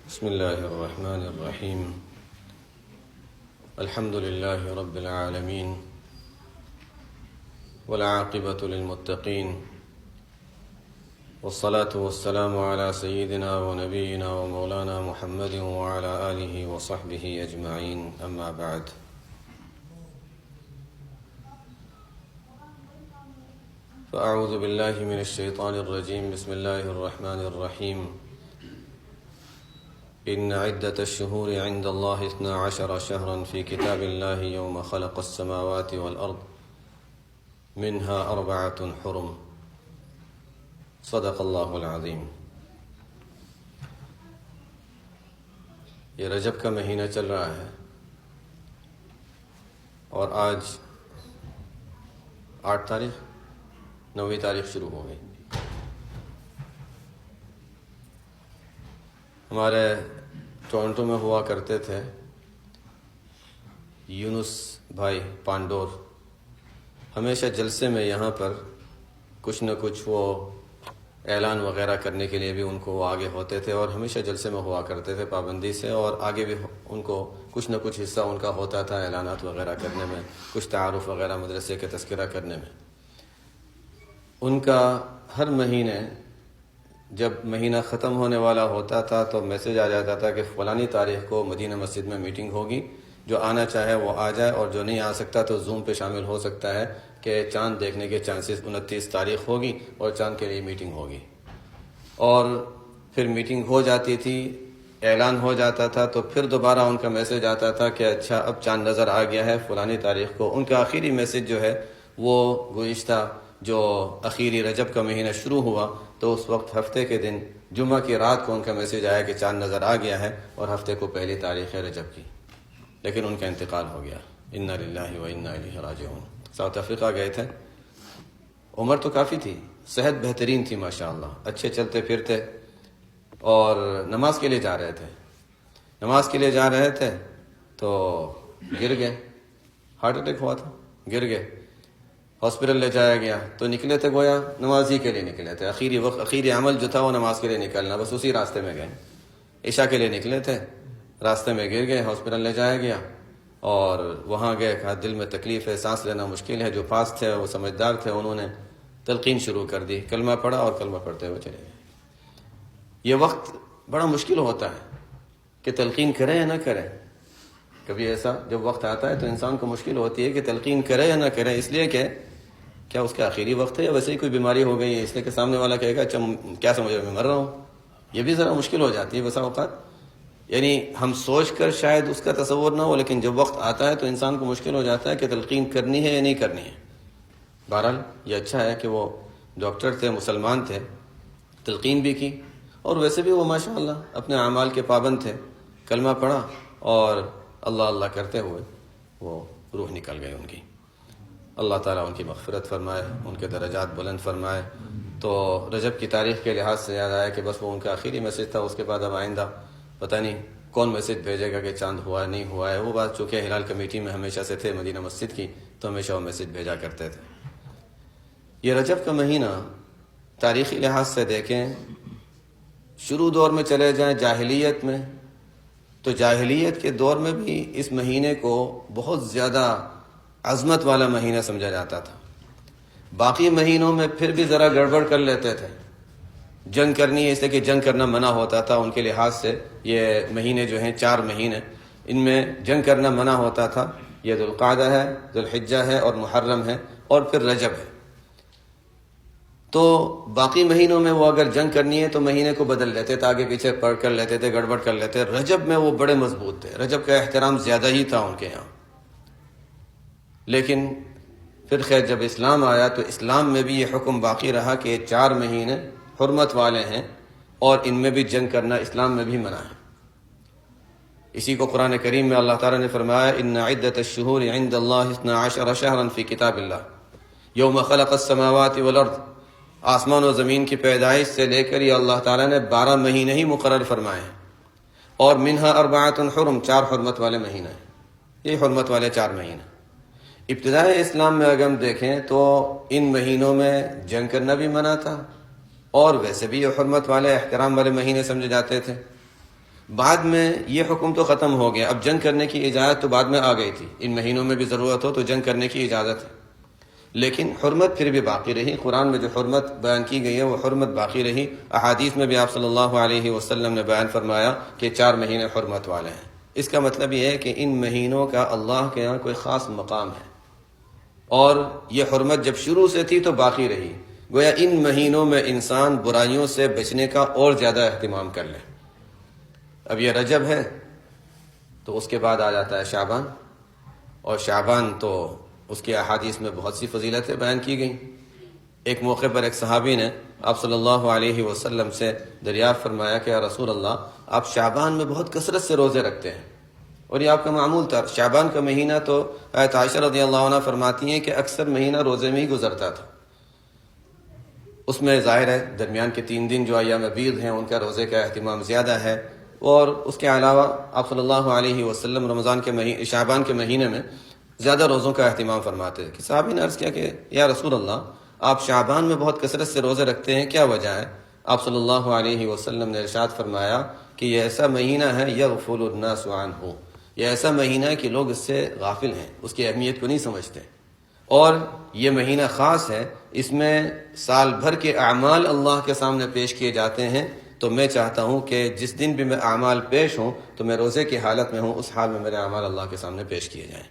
بسم الله الرحمن الرحيم. الحمد لله رب العالمين، والعاقبة للمتقين، والصلاة والسلام على سيدنا ونبينا ومولانا محمد وعلى آله وصحبه أجمعين، أما بعد. فأعوذ بالله من الشيطان الرجيم. بسم الله الرحمن الرحيم. إن عدة الشهور عند الله 12 شهرا في كتاب الله يوم خلق السماوات والأرض منها 4 حرم. صدق اللہ العظیم. یہ رجب کا مہینہ چل رہا ہے اور آج 8 تاریخ 9 تاریخ شروع ہو گئی. ہمارے ٹورنٹو میں ہوا کرتے تھے یونس بھائی پانڈور. ہمیشہ جلسے میں یہاں پر کچھ نہ کچھ وہ اعلان وغیرہ کرنے کے لیے بھی ان کو وہ آگے ہوتے تھے اور ہمیشہ جلسے میں ہوا کرتے تھے پابندی سے، اور آگے بھی ان کو کچھ نہ کچھ حصہ ان کا ہوتا تھا اعلانات وغیرہ کرنے میں، کچھ تعارف وغیرہ مدرسے کے تذکرہ کرنے میں. ان کا ہر مہینے جب مہینہ ختم ہونے والا ہوتا تھا تو میسج آ جاتا تھا کہ فلانی تاریخ کو مدینہ مسجد میں میٹنگ ہوگی، جو آنا چاہے وہ آ جائے، اور جو نہیں آ سکتا تو زوم پہ شامل ہو سکتا ہے کہ چاند دیکھنے کے چانسز 29 تاریخ ہوگی اور چاند کے لیے میٹنگ ہوگی. اور پھر میٹنگ ہو جاتی تھی، اعلان ہو جاتا تھا، تو پھر دوبارہ ان کا میسج آتا تھا کہ اچھا اب چاند نظر آ گیا ہے فلانی تاریخ کو. ان کا آخری میسج جو ہے وہ گزشتہ جو اخیری رجب کا مہینہ شروع ہوا تو اس وقت ہفتے کے دن جمعہ کی رات کو ان کا میسج آیا کہ چاند نظر آ گیا ہے اور ہفتے کو پہلی تاریخ ہے رجب کی. لیکن ان کا انتقال ہو گیا. انا للہ و انا الیہ راجعون. ساؤتھ افریقہ گئے تھے. عمر تو کافی تھی، صحت بہترین تھی ماشاءاللہ، اچھے چلتے پھرتے، اور نماز کے لیے جا رہے تھے. نماز کے لیے جا رہے تھے تو گر گئے. ہارٹ اٹیک ہوا تھا، گر گئے. ہاسپٹل لے جایا گیا تو نکلے تھے گویا نماز ہی کے لیے نکلے تھے. آخری عمل جو تھا وہ نماز کے لیے نکلنا، بس اسی راستے میں گئے. عشاء کے لیے نکلے تھے، راستے میں گر گئے، ہاسپٹل لے جایا گیا اور وہاں گئے. کہا دل میں تکلیف ہے، سانس لینا مشکل ہے. جو پاس تھے وہ سمجھدار تھے، انہوں نے تلقین شروع کر دی، کلمہ پڑھا اور کلمہ پڑھتے ہوئے چلے گئے. یہ وقت بڑا مشکل ہوتا ہے کہ تلقین کرے یا نہ کرے. کبھی ایسا جب وقت آتا ہے تو انسان کو مشکل ہوتی ہے کہ تلقین کرے یا نہ کرے، اس لیے کہ کیا اس کا آخری وقت ہے یا ویسے ہی کوئی بیماری ہو گئی ہے، اس لیے کہ سامنے والا کہے گا اچھا کیا سمجھ میں مر رہا ہوں. یہ بھی ذرا مشکل ہو جاتی ہے بسا اوقات. یعنی ہم سوچ کر شاید اس کا تصور نہ ہو، لیکن جب وقت آتا ہے تو انسان کو مشکل ہو جاتا ہے کہ تلقین کرنی ہے یا نہیں کرنی ہے. بہرحال یہ اچھا ہے کہ وہ ڈاکٹر تھے، مسلمان تھے، تلقین بھی کی، اور ویسے بھی وہ ماشاءاللہ اپنے اعمال کے پابند تھے. کلمہ پڑھا اور اللہ اللہ کرتے ہوئے وہ روح نکل گئی ان کی. اللہ تعالیٰ ان کی مغفرت فرمائے، ان کے درجات بلند فرمائے. تو رجب کی تاریخ کے لحاظ سے یاد آیا کہ بس وہ ان کا آخری میسج تھا. اس کے بعد اب آئندہ پتہ نہیں کون میسج بھیجے گا کہ چاند ہوا نہیں ہوا ہے. وہ بات چونکہ ہلال کمیٹی میں ہمیشہ سے تھے مدینہ مسجد کی، تو ہمیشہ وہ میسج بھیجا کرتے تھے. یہ رجب کا مہینہ تاریخی لحاظ سے دیکھیں، شروع دور میں چلے جائیں جاہلیت میں، تو جاہلیت کے دور میں بھی اس مہینے کو بہت زیادہ عظمت والا مہینہ سمجھا جاتا تھا. باقی مہینوں میں پھر بھی ذرا گڑبڑ کر لیتے تھے. جنگ کرنی ہے، اس لیے کہ جنگ کرنا منع ہوتا تھا ان کے لحاظ سے. یہ مہینے جو ہیں 4 مہینے، ان میں جنگ کرنا منع ہوتا تھا. یہ ذوالقعدہ ہے، ذوالحجہ ہے اور محرم ہے، اور پھر رجب ہے. تو باقی مہینوں میں وہ اگر جنگ کرنی ہے تو مہینے کو بدل لیتے تھے، آگے پیچھے پڑھ کر لیتے تھے، گڑبڑ کر لیتے. رجب میں وہ بڑے مضبوط تھے، رجب کا احترام زیادہ ہی تھا ان کے یہاں. لیکن پھر خیر جب اسلام آیا تو اسلام میں بھی یہ حکم باقی رہا کہ یہ 4 مہینے حرمت والے ہیں اور ان میں بھی جنگ کرنا اسلام میں بھی منع ہے. اسی کو قرآن کریم میں اللہ تعالیٰ نے فرمایا ان عدت الشہور عند اللہ 12 شہرا فی کتاب اللہ یوم خلق السماوات والارض. آسمان و زمین کی پیدائش سے لے کر یہ اللہ تعالیٰ نے 12 مہینے ہی مقرر فرمائے ہیں، اور منہا 4 حرم، 4 حرمت والے مہینے ہیں. یہ حرمت والے 4 مہینے. ابتدائی اسلام میں اگر ہم دیکھیں تو ان مہینوں میں جنگ کرنا بھی منع تھا، اور ویسے بھی یہ حرمت والے احترام والے مہینے سمجھے جاتے تھے. بعد میں یہ حکم تو ختم ہو گیا، اب جنگ کرنے کی اجازت تو بعد میں آ گئی تھی، ان مہینوں میں بھی ضرورت ہو تو جنگ کرنے کی اجازت ہے، لیکن حرمت پھر بھی باقی رہی۔ قرآن میں جو حرمت بیان کی گئی ہے وہ حرمت باقی رہی۔ احادیث میں بھی آپ صلی اللہ علیہ وسلم نے بیان فرمایا کہ 4 مہینے حرمت والے ہیں۔ اس کا مطلب یہ ہے کہ ان مہینوں کا اللہ کے یہاں کوئی خاص مقام ہے، اور یہ حرمت جب شروع سے تھی تو باقی رہی۔ گویا ان مہینوں میں انسان برائیوں سے بچنے کا اور زیادہ اہتمام کر لے۔ اب یہ رجب ہے تو اس کے بعد آ جاتا ہے شعبان، اور شعبان تو اس کی احادیث میں بہت سی فضیلتیں بیان کی گئیں۔ ایک موقع پر ایک صحابی نے آپ صلی اللہ علیہ وسلم سے دریافت فرمایا کہ یا رسول اللہ، آپ شعبان میں بہت کثرت سے روزے رکھتے ہیں، اور یہ آپ کا معمول تھا۔ شعبان کا مہینہ تو حضرت عائشہ رضی اللہ عنہ فرماتی ہیں کہ اکثر مہینہ روزے میں ہی گزرتا تھا۔ اس میں ظاہر ہے درمیان کے 3 دن جو ایام بیض ہیں ان کا روزے کا اہتمام زیادہ ہے، اور اس کے علاوہ آپ صلی اللہ علیہ وسلم رمضان کے شعبان کے مہینے میں زیادہ روزوں کا اہتمام فرماتے ہیں۔ کہ صحابی نے عرض کیا کہ یا رسول اللہ، آپ شعبان میں بہت کثرت سے روزے رکھتے ہیں، کیا وجہ ہے؟ آپ صلی اللہ علیہ وسلم نے ارشاد فرمایا کہ یہ ایسا مہینہ ہے یغفل الناس عنہ، یہ ایسا مہینہ ہے کہ لوگ اس سے غافل ہیں، اس کی اہمیت کو نہیں سمجھتے، اور یہ مہینہ خاص ہے، اس میں سال بھر کے اعمال اللہ کے سامنے پیش کیے جاتے ہیں۔ تو میں چاہتا ہوں کہ جس دن بھی میں اعمال پیش ہوں تو میں روزے کی حالت میں ہوں، اس حال میں میرے اعمال اللہ کے سامنے پیش کیے جائیں۔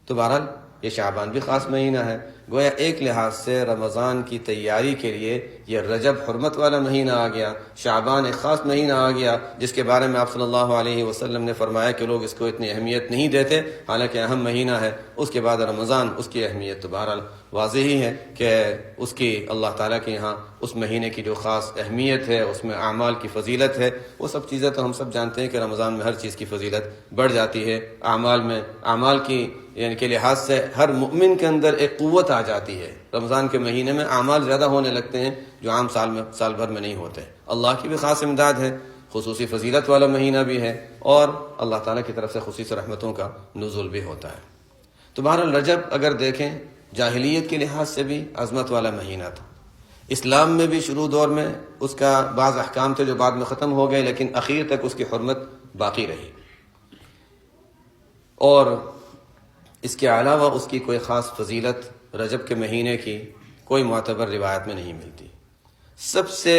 تو بہرحال یہ شعبان بھی خاص مہینہ ہے۔ گویا ایک لحاظ سے رمضان کی تیاری کے لیے یہ رجب حرمت والا مہینہ آ گیا، شعبان ایک خاص مہینہ آ گیا جس کے بارے میں آپ صلی اللہ علیہ وسلم نے فرمایا کہ لوگ اس کو اتنی اہمیت نہیں دیتے، حالانکہ اہم مہینہ ہے۔ اس کے بعد رمضان، اس کی اہمیت تو بہرحال واضح ہی ہے کہ اس کی اللہ تعالیٰ کے یہاں اس مہینے کی جو خاص اہمیت ہے، اس میں اعمال کی فضیلت ہے، وہ سب چیزیں تو ہم سب جانتے ہیں کہ رمضان میں ہر چیز کی فضیلت بڑھ جاتی ہے۔ اعمال کی یعنی کہ لحاظ سے ہر مومن کے اندر ایک قوت آ جاتی ہے۔ رمضان کے مہینے میں اعمال زیادہ ہونے لگتے ہیں جو عام سال بھر میں نہیں ہوتے۔ اللہ کی بھی خاص امداد ہے، خصوصی فضیلت والا مہینہ بھی ہے، اور اللہ تعالیٰ کی طرف سے خصوصی رحمتوں کا نزول بھی ہوتا ہے۔ تو بہرحال رجب اگر دیکھیں جاہلیت کے لحاظ سے بھی عظمت والا مہینہ تھا، اسلام میں بھی شروع دور میں اس کا بعض احکام تھے جو بعد میں ختم ہو گئے، لیکن اخیر تک اس کی حرمت باقی رہی، اور اس کے علاوہ اس کی کوئی خاص فضیلت رجب کے مہینے کی کوئی معتبر روایت میں نہیں ملتی۔ سب سے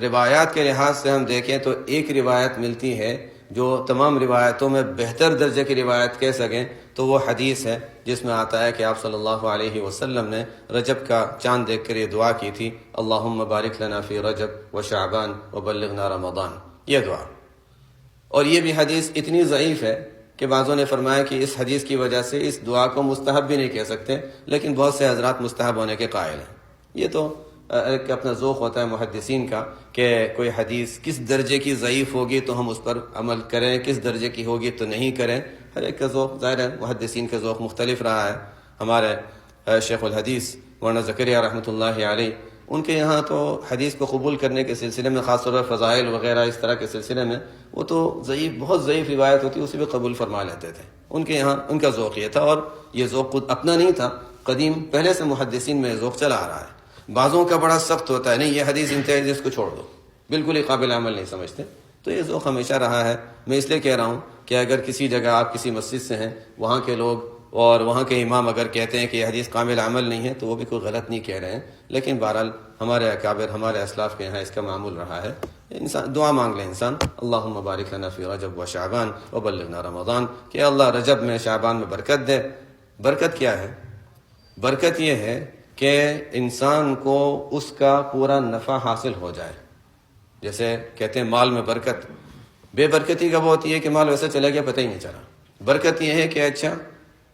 روایات کے لحاظ سے ہم دیکھیں تو ایک روایت ملتی ہے جو تمام روایتوں میں بہتر درجے کی روایت کہہ سکیں تو وہ حدیث ہے جس میں آتا ہے کہ آپ صلی اللہ علیہ وسلم نے رجب کا چاند دیکھ کر یہ دعا کی تھی، اللہم بارک لنا فی رجب و شعبان و بلغنا رمضان، یہ دعا۔ اور یہ بھی حدیث اتنی ضعیف ہے کہ بعضوں نے فرمایا کہ اس حدیث کی وجہ سے اس دعا کو مستحب بھی نہیں کہہ سکتے، لیکن بہت سے حضرات مستحب ہونے کے قائل ہیں۔ یہ تو ایک اپنا ذوق ہوتا ہے محدثین کا کہ کوئی حدیث کس درجے کی ضعیف ہوگی تو ہم اس پر عمل کریں، کس درجے کی ہوگی تو نہیں کریں۔ ہر ایک کا ذوق ظاہر ہے، محدثین کا ذوق مختلف رہا ہے۔ ہمارے شیخ الحدیث مولانا زکریا رحمۃ اللہ علیہ، ان کے یہاں تو حدیث کو قبول کرنے کے سلسلے میں، خاص طور پر فضائل وغیرہ اس طرح کے سلسلے میں، وہ تو بہت ضعیف روایت ہوتی اسے بھی قبول فرما لیتے تھے۔ ان کے یہاں ان کا ذوق یہ تھا، اور یہ ذوق خود اپنا نہیں تھا، قدیم پہلے سے محدثین میں یہ ذوق چلا آ رہا ہے۔ بعضوں کا بڑا سخت ہوتا ہے، نہیں یہ حدیث انتہائی، اس کو چھوڑ دو، بالکل ہی قابل عمل نہیں سمجھتے۔ تو یہ ذوق ہمیشہ رہا ہے۔ میں اس لیے کہہ رہا ہوں کہ اگر کسی جگہ آپ کسی مسجد سے ہیں، وہاں کے لوگ اور وہاں کے امام اگر کہتے ہیں کہ یہ حدیث قابل عمل نہیں ہے تو وہ بھی کوئی غلط نہیں کہہ رہے ہیں، لیکن بہرحال ہمارے اکابر، ہمارے اسلاف کے یہاں اس کا معمول رہا ہے۔ انسان دعا مانگ لے، انسان اللہم بارک لنا فی رجب و شعبان و بلغنا رمضان، کہ اللہ رجب میں شعبان میں برکت دے۔ برکت کیا ہے؟ برکت یہ ہے کہ انسان کو اس کا پورا نفع حاصل ہو جائے۔ جیسے کہتے ہیں مال میں برکت، بے برکتی کب ہوتی ہے کہ مال ویسے چلا گیا پتہ ہی نہیں چلا۔ برکت یہ ہے کہ اچھا،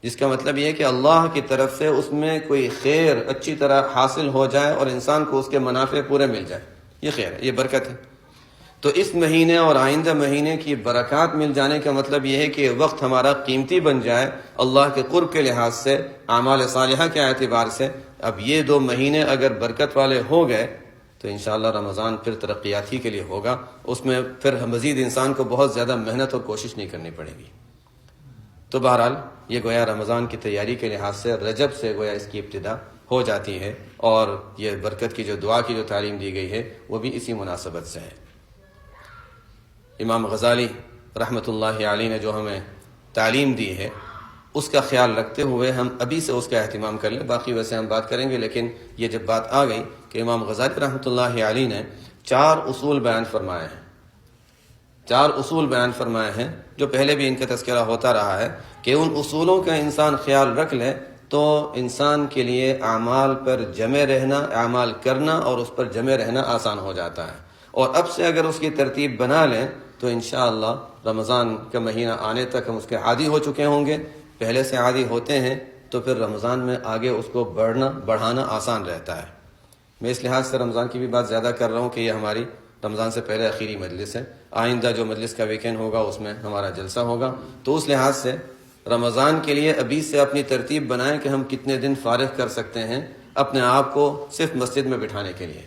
جس کا مطلب یہ ہے کہ اللہ کی طرف سے اس میں کوئی خیر اچھی طرح حاصل ہو جائے اور انسان کو اس کے منافع پورے مل جائے، یہ خیر ہے، یہ برکت ہے۔ تو اس مہینے اور آئندہ مہینے کی برکات مل جانے کا مطلب یہ ہے کہ وقت ہمارا قیمتی بن جائے اللہ کے قرب کے لحاظ سے، اعمال صالحہ کے اعتبار سے۔ اب یہ 2 مہینے اگر برکت والے ہو گئے تو انشاءاللہ رمضان پھر ترقیات ہی کے لیے ہوگا، اس میں پھر مزید انسان کو بہت زیادہ محنت اور کوشش نہیں کرنی پڑے گی۔ تو بہرحال یہ گویا رمضان کی تیاری کے لحاظ سے رجب سے گویا اس کی ابتدا ہو جاتی ہے، اور یہ برکت کی جو دعا کی جو تعلیم دی گئی ہے وہ بھی اسی مناسبت سے ہے۔ امام غزالی رحمۃ اللہ علیہ نے جو ہمیں تعلیم دی ہے اس کا خیال رکھتے ہوئے ہم ابھی سے اس کا اہتمام کر لیں. باقی ویسے ہم بات کریں گے، لیکن یہ جب بات آ گئی کہ امام غزالی رحمۃ اللہ علیہ نے 4 اصول بیان فرمائے ہیں، 4 اصول بیان فرمائے ہیں جو پہلے بھی ان کا تذکرہ ہوتا رہا ہے کہ ان اصولوں کا انسان خیال رکھ لے تو انسان کے لیے اعمال پر جمع رہنا، اعمال کرنا اور اس پر جمع رہنا آسان ہو جاتا ہے. اور اب سے اگر اس کی ترتیب بنا لیں تو انشاءاللہ رمضان کا مہینہ آنے تک ہم اس کے عادی ہو چکے ہوں گے. پہلے سے عادی ہوتے ہیں تو پھر رمضان میں آگے اس کو بڑھانا آسان رہتا ہے. میں اس لحاظ سے رمضان کی بھی بات زیادہ کر رہا ہوں کہ یہ ہماری رمضان سے پہلے آخری مجلس ہے. آئندہ جو مجلس کا ویکینڈ ہوگا اس میں ہمارا جلسہ ہوگا. تو اس لحاظ سے رمضان کے لیے ابھی سے اپنی ترتیب بنائیں کہ ہم کتنے دن فارغ کر سکتے ہیں اپنے آپ کو صرف مسجد میں بٹھانے کے لیے،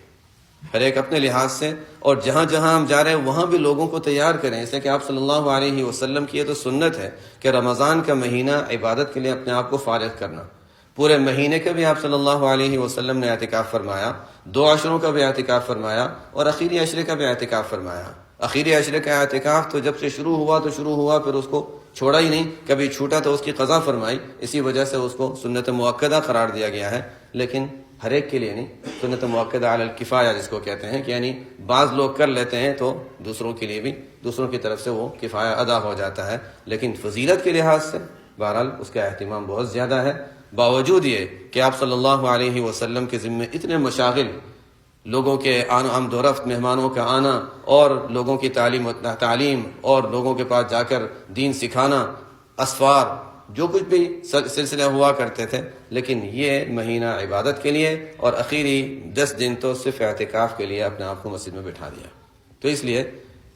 ہر ایک اپنے لحاظ سے. اور جہاں جہاں ہم جا رہے ہیں وہاں بھی لوگوں کو تیار کریں، اس لیے کہ آپ صلی اللہ علیہ وسلم کی یہ تو سنت ہے کہ رمضان کا مہینہ عبادت کے لیے اپنے آپ کو فارغ کرنا. پورے مہینے کا بھی آپ صلی اللہ علیہ وسلم نے اعتکاف فرمایا، 2 عشروں کا بھی اعتکاف فرمایا اور اخیری عشرے کا بھی اعتکاف فرمایا. اخیری عشرے کا اعتکاف تو جب سے شروع ہوا پھر اس کو چھوڑا ہی نہیں، کبھی چھوٹا تو اس کی قضا فرمائی، اسی وجہ سے اس کو سنت مؤکدہ قرار دیا گیا ہے. لیکن ہر ایک کے لیے نہیں، سنت مؤکدہ علی الکفایہ جس کو کہتے ہیں کہ یعنی بعض لوگ کر لیتے ہیں تو دوسروں کے لیے بھی دوسروں کی طرف سے وہ کفایہ ادا ہو جاتا ہے. لیکن فضیلت کے لحاظ سے بہرحال اس کا اہتمام بہت زیادہ ہے. باوجود یہ کہ آپ صلی اللہ علیہ وسلم کے ذمے اتنے مشاغل، لوگوں کے آمد و رفت، مہمانوں کا آنا اور لوگوں کی تعلیم اور لوگوں کے پاس جا کر دین سکھانا، اسفار، جو کچھ بھی سلسلے ہوا کرتے تھے، لیکن یہ مہینہ عبادت کے لیے اور اخیری 10 دن تو صرف اعتکاف کے لیے اپنے آپ کو مسجد میں بٹھا دیا. تو اس لیے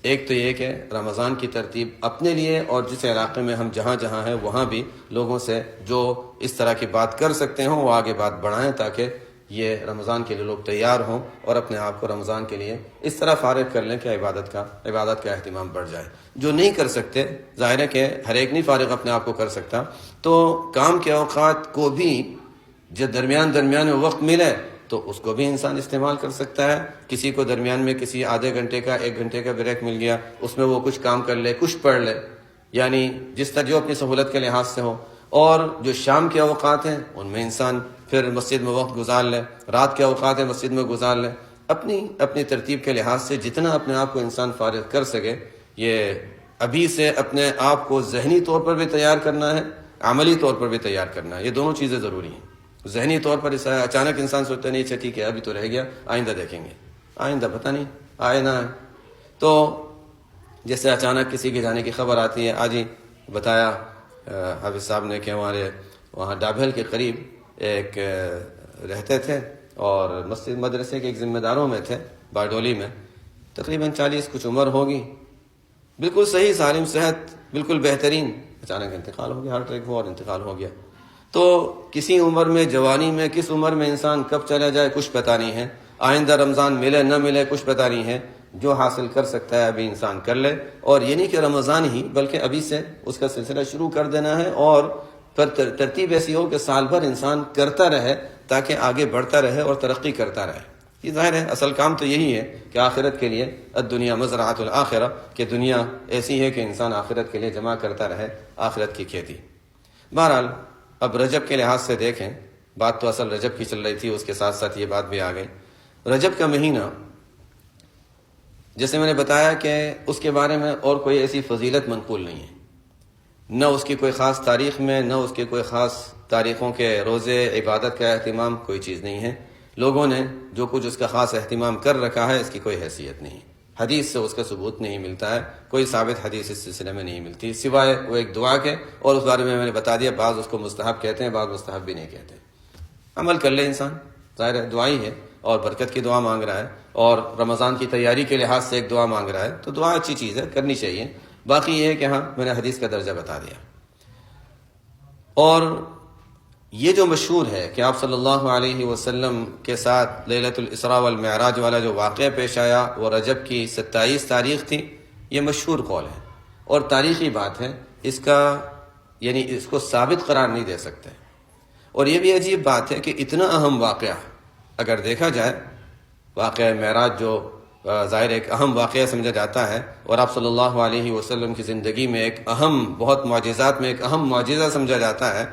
ایک تو یہ کہ رمضان کی ترتیب اپنے لیے اور جس علاقے میں ہم جہاں ہیں وہاں بھی لوگوں سے جو اس طرح کی بات کر سکتے ہوں وہ آگے بات بڑھائیں تاکہ یہ رمضان کے لیے لوگ تیار ہوں اور اپنے آپ کو رمضان کے لیے اس طرح فارغ کر لیں کہ عبادت کا اہتمام بڑھ جائے. جو نہیں کر سکتے، ظاہر ہے کہ ہر ایک نہیں فارغ اپنے آپ کو کر سکتا، تو کام کے اوقات کو بھی جو درمیان میں وقت ملے تو اس کو بھی انسان استعمال کر سکتا ہے. کسی کو درمیان میں کسی آدھے گھنٹے کا 1 گھنٹے کا بریک مل گیا، اس میں وہ کچھ کام کر لے، کچھ پڑھ لے، یعنی جس طرح جو اپنی سہولت کے لحاظ سے ہو. اور جو شام کے اوقات ہیں ان میں انسان پھر مسجد میں وقت گزار لے، رات کے اوقات ہیں مسجد میں گزار لے. اپنی ترتیب کے لحاظ سے جتنا اپنے آپ کو انسان فارغ کر سکے، یہ ابھی سے اپنے آپ کو ذہنی طور پر بھی تیار کرنا ہے، عملی طور پر بھی تیار کرنا ہے. یہ دونوں چیزیں ضروری ہیں. ذہنی طور پر اچانک انسان سوچتا نہیں اچھا ٹھیک ہے ابھی تو رہ گیا، آئندہ دیکھیں گے، آئندہ پتہ نہیں آئے نہ آئے. تو جیسے اچانک کسی کے جانے کی خبر آتی ہے، آج ہی بتایا حافظ صاحب نے کہ ہمارے وہاں ڈابھل کے قریب ایک رہتے تھے اور مسجد مدرسے کے ایک ذمہ داروں میں تھے باڈولی میں، تقریباً 40 کچھ عمر ہوگی، بالکل صحیح سالم صحت، بالکل بہترین. اچانک انتقال ہو گیا، ہارٹ اٹیک ہوا اور انتقال ہو گیا. تو کسی عمر میں، جوانی میں، کس عمر میں انسان کب چلا جائے کچھ پتہ نہیں ہے. آئندہ رمضان ملے نہ ملے کچھ پتہ نہیں ہے. جو حاصل کر سکتا ہے ابھی انسان کر لے، اور یہ نہیں کہ رمضان ہی بلکہ ابھی سے اس کا سلسلہ شروع کر دینا ہے. اور پھر ترتیب ایسی ہو کہ سال بھر انسان کرتا رہے تاکہ آگے بڑھتا رہے اور ترقی کرتا رہے. یہ ظاہر ہے اصل کام تو یہی ہے کہ آخرت کے لیے الدنیا مزرعۃ الآخرہ، کہ دنیا ایسی ہے کہ انسان آخرت کے لیے جمع کرتا رہے آخرت کی کھیتی. بہرحال اب رجب کے لحاظ سے دیکھیں، بات تو اصل رجب کی چل رہی تھی، اس کے ساتھ ساتھ یہ بات بھی آ گئی. رجب کا مہینہ جیسے میں نے بتایا کہ اس کے بارے میں اور کوئی ایسی فضیلت منقول نہیں ہے، نہ اس کی کوئی خاص تاریخ میں، نہ اس کے کوئی خاص تاریخوں کے روزے عبادت کا اہتمام، کوئی چیز نہیں ہے. لوگوں نے جو کچھ اس کا خاص اہتمام کر رکھا ہے اس کی کوئی حیثیت نہیں، حدیث سے اس کا ثبوت نہیں ملتا ہے، کوئی ثابت حدیث اس سلسلے میں نہیں ملتی سوائے وہ ایک دعا کے. اور اس بارے میں نے بتا دیا، بعض اس کو مستحب کہتے ہیں، بعض مستحب بھی نہیں کہتے. عمل کر لے انسان، ظاہر ہے دعا ہی ہے اور برکت کی دعا مانگ رہا ہے اور رمضان کی تیاری کے لحاظ سے ایک دعا مانگ رہا ہے، تو دعا اچھی چیز ہے، کرنی چاہیے. باقی یہ ہے کہ ہاں میں نے حدیث کا درجہ بتا دیا. اور یہ جو مشہور ہے کہ آپ صلی اللہ علیہ وسلم کے ساتھ لیلۃ الاسراء والمعراج والا جو واقعہ پیش آیا وہ رجب کی 27 تاریخ تھی، یہ مشہور قول ہے اور تاریخی بات ہے. اس کا یعنی اس کو ثابت قرار نہیں دے سکتے. اور یہ بھی عجیب بات ہے کہ اتنا اہم واقعہ اگر دیکھا جائے، واقعہ معراج جو ظاہر ایک اہم واقعہ سمجھا جاتا ہے، اور آپ صلی اللہ علیہ وسلم کی زندگی میں ایک اہم، بہت معجزات میں ایک اہم معجزہ سمجھا جاتا ہے،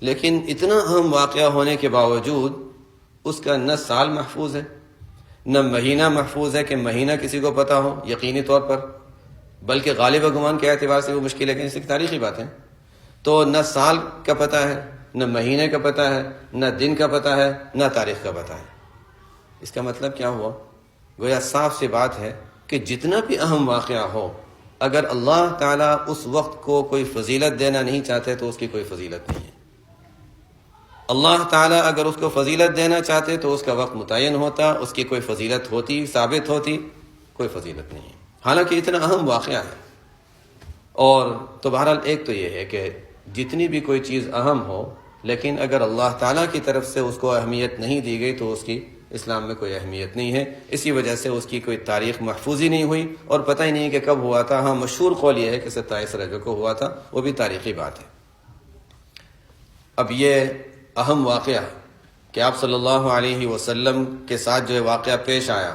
لیکن اتنا اہم واقعہ ہونے کے باوجود اس کا نہ سال محفوظ ہے، نہ مہینہ محفوظ ہے کہ مہینہ کسی کو پتہ ہو یقینی طور پر، بلکہ غالب و گمان کے اعتبار سے وہ مشکل ہے کہ اس کی تاریخی بات ہے، تو نہ سال کا پتہ ہے، نہ مہینے کا پتہ ہے، نہ دن کا پتہ ہے، نہ تاریخ کا پتہ ہے۔ اس کا مطلب کیا ہوا؟ گویا صاف سی بات ہے کہ جتنا بھی اہم واقعہ ہو، اگر اللہ تعالیٰ اس وقت کو کوئی فضیلت دینا نہیں چاہتے تو اس کی کوئی فضیلت نہیں ہے۔ اللہ تعالیٰ اگر اس کو فضیلت دینا چاہتے تو اس کا وقت متعین ہوتا، اس کی کوئی فضیلت ہوتی، ثابت ہوتی، کوئی فضیلت نہیں ہے، حالانکہ اتنا اہم واقعہ ہے۔ اور تو بہرحال ایک تو یہ ہے کہ جتنی بھی کوئی چیز اہم ہو، لیکن اگر اللہ تعالیٰ کی طرف سے اس کو اہمیت نہیں دی گئی تو اس کی اسلام میں کوئی اہمیت نہیں ہے۔ اسی وجہ سے اس کی کوئی تاریخ محفوظ ہی نہیں ہوئی، اور پتہ ہی نہیں کہ کب ہوا تھا۔ ہاں، مشہور قول یہ ہے کہ 27 رجب کو ہوا تھا، وہ بھی تاریخی بات ہے۔ اب یہ اہم واقعہ کہ آپ صلی اللہ علیہ وسلم کے ساتھ جو واقعہ پیش آیا،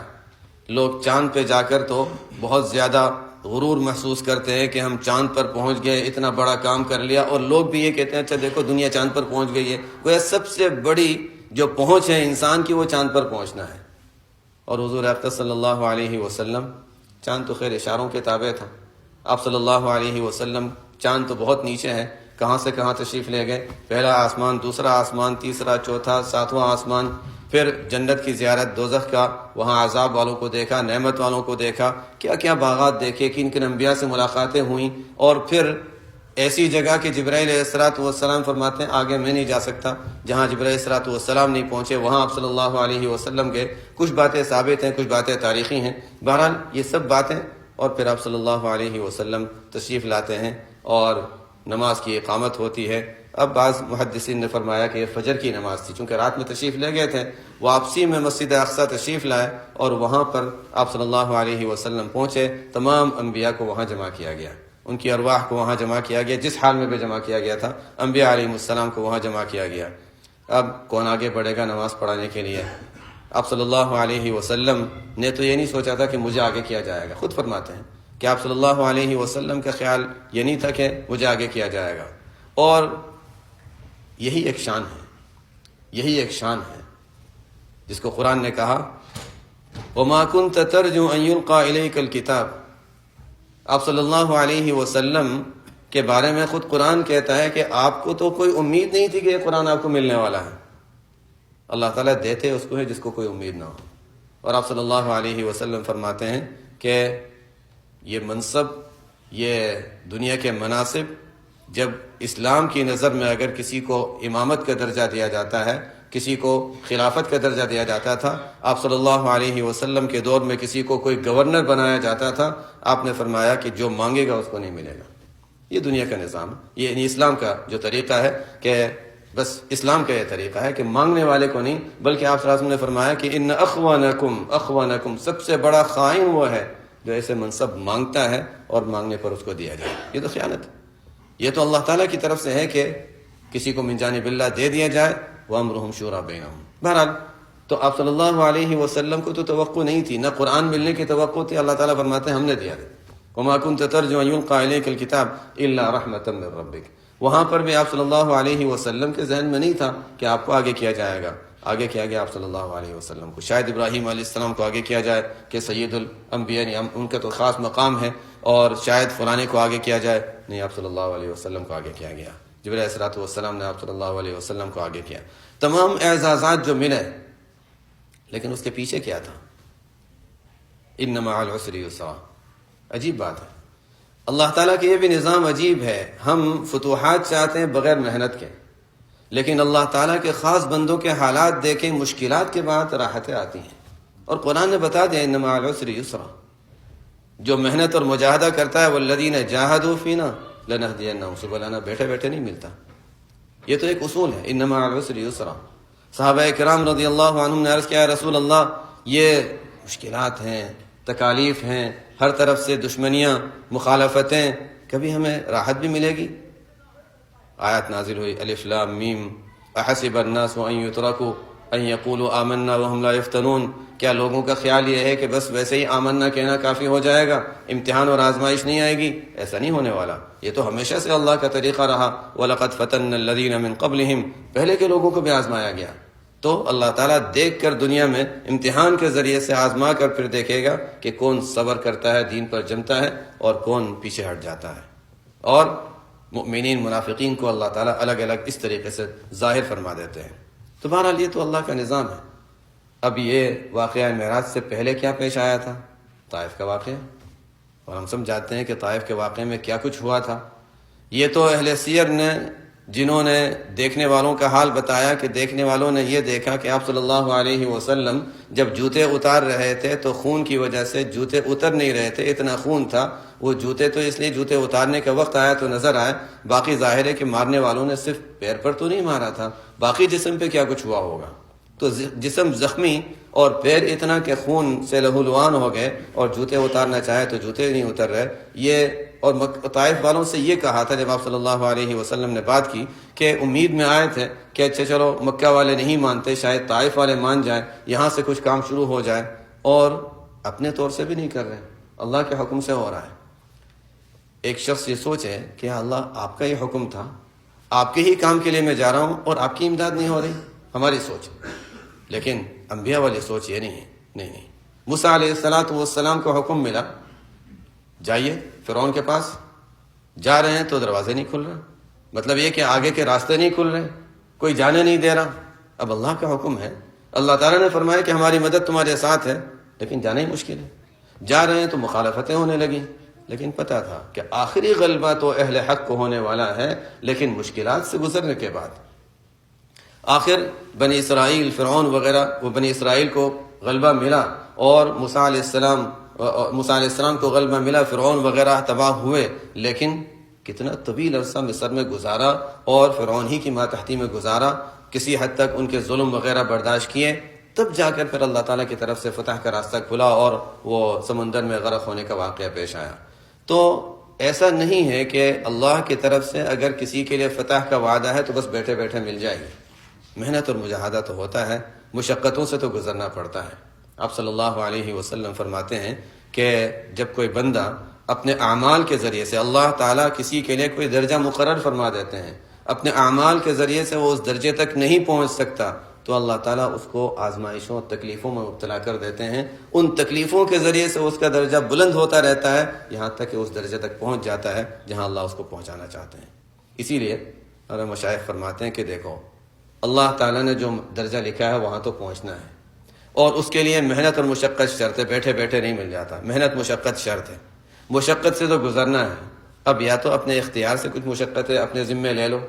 لوگ چاند پہ جا کر تو بہت زیادہ غرور محسوس کرتے ہیں کہ ہم چاند پر پہنچ گئے، اتنا بڑا کام کر لیا، اور لوگ بھی یہ کہتے ہیں اچھا دیکھو دنیا چاند پر پہنچ گئی ہے۔ گویا سب سے بڑی جو پہنچ ہے انسان کی وہ چاند پر پہنچنا ہے، اور حضور اقدس صلی اللہ علیہ وسلم، چاند تو خیر اشاروں کے تابع تھا، آپ صلی اللہ علیہ وسلم چاند تو بہت نیچے ہے، کہاں سے کہاں تشریف لے گئے، پہلا آسمان، دوسرا آسمان، تیسرا، چوتھا، ساتواں آسمان، پھر جنت کی زیارت، دوزخ کا، وہاں عذاب والوں کو دیکھا، نعمت والوں کو دیکھا، کیا کیا باغات دیکھے، کن کن انبیاء سے ملاقاتیں ہوئیں، اور پھر ایسی جگہ کہ جبرائیل علیہ السلام فرماتے ہیں آگے میں نہیں جا سکتا، جہاں جبرائیل علیہ السلام نہیں پہنچے وہاں آپ صلی اللہ علیہ وسلم گئے۔ کچھ باتیں ثابت ہیں، کچھ باتیں تاریخی ہیں، بہرحال یہ سب باتیں، اور پھر آپ صلی اللہ علیہ وسلم تشریف لاتے ہیں اور نماز کی اقامت ہوتی ہے۔ اب بعض محدثین نے فرمایا کہ یہ فجر کی نماز تھی، چونکہ رات میں تشریف لے گئے تھے، واپسی میں مسجد اقصیٰ تشریف لائے، اور وہاں پر آپ صلی اللہ علیہ وسلم پہنچے۔ تمام انبیاء کو وہاں جمع کیا گیا، ان کی ارواح کو وہاں جمع کیا گیا، جس حال میں بھی جمع کیا گیا تھا، انبیاء علیہ السلام کو وہاں جمع کیا گیا۔ اب کون آگے بڑھے گا نماز پڑھانے کے لیے؟ آپ صلی اللہ علیہ وسلم نے تو یہ نہیں سوچا تھا کہ مجھے آگے کیا جائے گا، خود فرماتے ہیں کہ آپ صلی اللہ علیہ وسلم کا خیال یہ نہیں تھا کہ مجھے آگے کیا جائے گا، اور یہی ایک شان ہے، یہی ایک شان ہے جس کو قرآن نے کہا وَمَا كُنْتَ تَرْجُو أَن يُلْقَى إِلَيْكَ الْكِتَابِ۔ آپ صلی اللہ علیہ وسلم کے بارے میں خود قرآن کہتا ہے کہ آپ کو تو کوئی امید نہیں تھی کہ یہ قرآن آپ کو ملنے والا ہے، اللہ تعالیٰ دیتے اس کو ہے جس کو کوئی امید نہ ہو۔ اور آپ صلی اللہ علیہ وسلم فرماتے ہیں کہ یہ منصب، یہ دنیا کے مناصب، جب اسلام کی نظر میں اگر کسی کو امامت کا درجہ دیا جاتا ہے، کسی کو خلافت کا درجہ دیا جاتا تھا، آپ صلی اللہ علیہ وسلم کے دور میں کسی کو کوئی گورنر بنایا جاتا تھا، آپ نے فرمایا کہ جو مانگے گا اس کو نہیں ملے گا۔ یہ دنیا کا نظام، یہ اسلام کا جو طریقہ ہے کہ بس اسلام کا یہ طریقہ ہے کہ مانگنے والے کو نہیں، بلکہ آپ صلی اللہ علیہ وسلم نے فرمایا کہ ان اخوانکم، سب سے بڑا خائن وہ ہے جو ایسے منصب مانگتا ہے اور مانگنے پر اس کو دیا جائے۔ یہ تو خیانت ہے، یہ تو اللہ تعالیٰ کی طرف سے ہے کہ کسی کو من جانب اللہ دے دیا جائے، وَأَمْرُهُمْ شُورَىٰ بَيْنَهُمْ۔ بہرحال تو آپ صلی اللہ علیہ وسلم کو تو توقع نہیں تھی، نہ قرآن ملنے کی توقع تھی، اللہ تعالیٰ فرماتے ہیں ہم نے دیا ہے۔ وَمَا كُنْتَ تَرْجُو أَن يُلْقَىٰ إِلَيْكَ الْكِتَابُ إِلَّا رَحْمَةً مِّن رَّبِّكَ۔ وہاں پر بھی آپ صلی اللہ علیہ وسلم کے ذہن میں نہیں تھا کہ آپ کو آگے کیا جائے گا، آگے کیا گیا آپ صلی اللہ علیہ وسلم کو۔ شاید ابراہیم علیہ السلام کو آگے کیا جائے کہ سید الانبیاء، ان کا تو خاص مقام ہے، اور شاید فلانے کو آگے کیا جائے، نہیں، آپ صلی اللہ علیہ وسلم کو آگے کیا گیا۔ جبرائیل علیہ السلام نے آپ صلی اللہ علیہ وسلم کو آگے کیا۔ تمام اعزازات جو ملے، لیکن اس کے پیچھے کیا تھا؟ ان مع العسر یسرا۔ عجیب بات ہے، اللہ تعالیٰ کا یہ بھی نظام عجیب ہے۔ ہم فتوحات چاہتے ہیں بغیر محنت کے، لیکن اللہ تعالیٰ کے خاص بندوں کے حالات دیکھیں، مشکلات کے بعد راحتیں آتی ہیں، اور قرآن نے بتا دیا ان مع العسر یسرا۔ جو محنت اور مجاہدہ کرتا ہے والذین جاہدوا فینا لنہدینہم سبلنا، بیٹھے بیٹھے نہیں ملتا، یہ تو ایک اصول ہے، ان مع العسر یسرا۔ صحابہ کرام رضی اللہ عنہم نے عرض کیا ہے رسول اللہ، یہ مشکلات ہیں، تکالیف ہیں، ہر طرف سے دشمنیاں، مخالفتیں، کبھی ہمیں راحت بھی ملے گی؟ آیت نازل ہوئی الف لام میم احسب الناس ان یترکوا ان یقولوا آمنا وهم لا یفتنون کیا لوگوں کا خیال یہ ہے کہ بس ویسے ہی آمنا کہنا کافی ہو جائے گا، امتحان اور آزمائش نہیں آئے گی؟ ایسا نہیں ہونے والا، یہ تو ہمیشہ سے اللہ کا طریقہ رہا۔ وَلَقَدْ فَتَنَّا الَّذِينَ مِن قَبْلِهِمْ، پہلے کے لوگوں کو بھی آزمایا گیا۔ تو اللہ تعالیٰ دیکھ کر دنیا میں امتحان کے ذریعے سے آزما کر پھر دیکھے گا کہ کون صبر کرتا ہے، دین پر جمتا ہے، اور کون پیچھے ہٹ جاتا ہے۔ اور مؤمنین منافقین کو اللہ تعالیٰ الگ الگ اس طریقے سے ظاہر فرما دیتے ہیں۔ تو بہرحال یہ تو اللہ کا نظام ہے۔ اب یہ واقعہ معراج سے پہلے کیا پیش آیا تھا؟ طائف کا واقعہ، اور ہم سب جانتے ہیں کہ طائف کے واقعے میں کیا کچھ ہوا تھا۔ یہ تو اہل سیر نے، جنہوں نے دیکھنے والوں کا حال بتایا کہ دیکھنے والوں نے یہ دیکھا کہ آپ صلی اللہ علیہ وسلم جب جوتے اتار رہے تھے تو خون کی وجہ سے جوتے اتر نہیں رہے تھے، اتنا خون تھا۔ وہ جوتے تو اس لیے جوتے اتارنے کا وقت آیا تو نظر آئے، باقی ظاہر ہے کہ مارنے والوں نے صرف پیر پر تو نہیں مارا تھا، باقی جسم پہ کیا کچھ ہوا ہوگا۔ تو جسم زخمی اور پیر اتنا کہ خون سے لہولوان ہو گئے، اور جوتے اتارنا چاہے تو جوتے نہیں اتر رہے۔ یہ اور طائف والوں سے یہ کہا تھا جب آپ صلی اللہ علیہ وسلم نے بات کی کہ امید میں آئے تھے کہ اچھا چلو مکہ والے نہیں مانتے، شاید طائف والے مان جائیں، یہاں سے کچھ کام شروع ہو جائے، اور اپنے طور سے بھی نہیں کر رہے، اللہ کے حکم سے ہو رہا ہے۔ ایک شخص یہ سوچے کہ اللہ آپ کا یہ حکم تھا، آپ کے ہی کام کے لیے میں جا رہا ہوں اور آپ کی امداد نہیں ہو رہی، ہماری سوچ۔ لیکن انبیاء والی سوچ یہ نہیں ہے۔ نہیں، موسیٰ علیہ السلام کو حکم ملا، جائیے فرعون کے پاس۔ جا رہے ہیں تو دروازے نہیں کھل رہے، مطلب یہ کہ آگے کے راستے نہیں کھل رہے، کوئی جانے نہیں دے رہا۔ اب اللہ کا حکم ہے، اللہ تعالیٰ نے فرمایا کہ ہماری مدد تمہارے ساتھ ہے، لیکن جانا ہی مشکل ہے۔ جا رہے ہیں تو مخالفتیں ہونے لگیں، لیکن پتہ تھا کہ آخری غلبہ تو اہل حق کو ہونے والا ہے، لیکن مشکلات سے گزرنے کے بعد آخر بنی اسرائیل، فرعون وغیرہ، وہ بنی اسرائیل کو غلبہ ملا، اور موسیٰ علیہ السلام کو غلبہ ملا، فرعون وغیرہ تباہ ہوئے، لیکن کتنا طویل عرصہ مصر میں گزارا اور فرعون ہی کی ماتحتی میں گزارا، کسی حد تک ان کے ظلم وغیرہ برداشت کیے، تب جا کر پھر اللہ تعالیٰ کی طرف سے فتح کا راستہ کھلا اور وہ سمندر میں غرق ہونے کا واقعہ پیش آیا۔ تو ایسا نہیں ہے کہ اللہ کی طرف سے اگر کسی کے لیے فتح کا وعدہ ہے تو بس بیٹھے بیٹھے مل جائے گی، محنت اور مجاہدہ تو ہوتا ہے، مشقتوں سے تو گزرنا پڑتا ہے۔ آپ صلی اللہ علیہ وسلم فرماتے ہیں کہ جب کوئی بندہ اپنے اعمال کے ذریعے سے، اللہ تعالیٰ کسی کے لیے کوئی درجہ مقرر فرما دیتے ہیں، اپنے اعمال کے ذریعے سے وہ اس درجے تک نہیں پہنچ سکتا تو اللہ تعالیٰ اس کو آزمائشوں اور تکلیفوں میں مبتلا کر دیتے ہیں۔ ان تکلیفوں کے ذریعے سے اس کا درجہ بلند ہوتا رہتا ہے، یہاں تک کہ اس درجے تک پہنچ جاتا ہے جہاں اللہ اس کو پہنچانا چاہتے ہیں۔ اسی لیے ہمارے مشائخ فرماتے ہیں کہ دیکھو، اللہ تعالیٰ نے جو درجہ لکھا ہے وہاں تو پہنچنا ہے، اور اس کے لیے محنت اور مشقت شرط ہے، بیٹھے بیٹھے نہیں مل جاتا، محنت مشقت شرط ہے، مشقت سے تو گزرنا ہے۔ اب یا تو اپنے اختیار سے کچھ مشقتیں اپنے ذمے لے لو،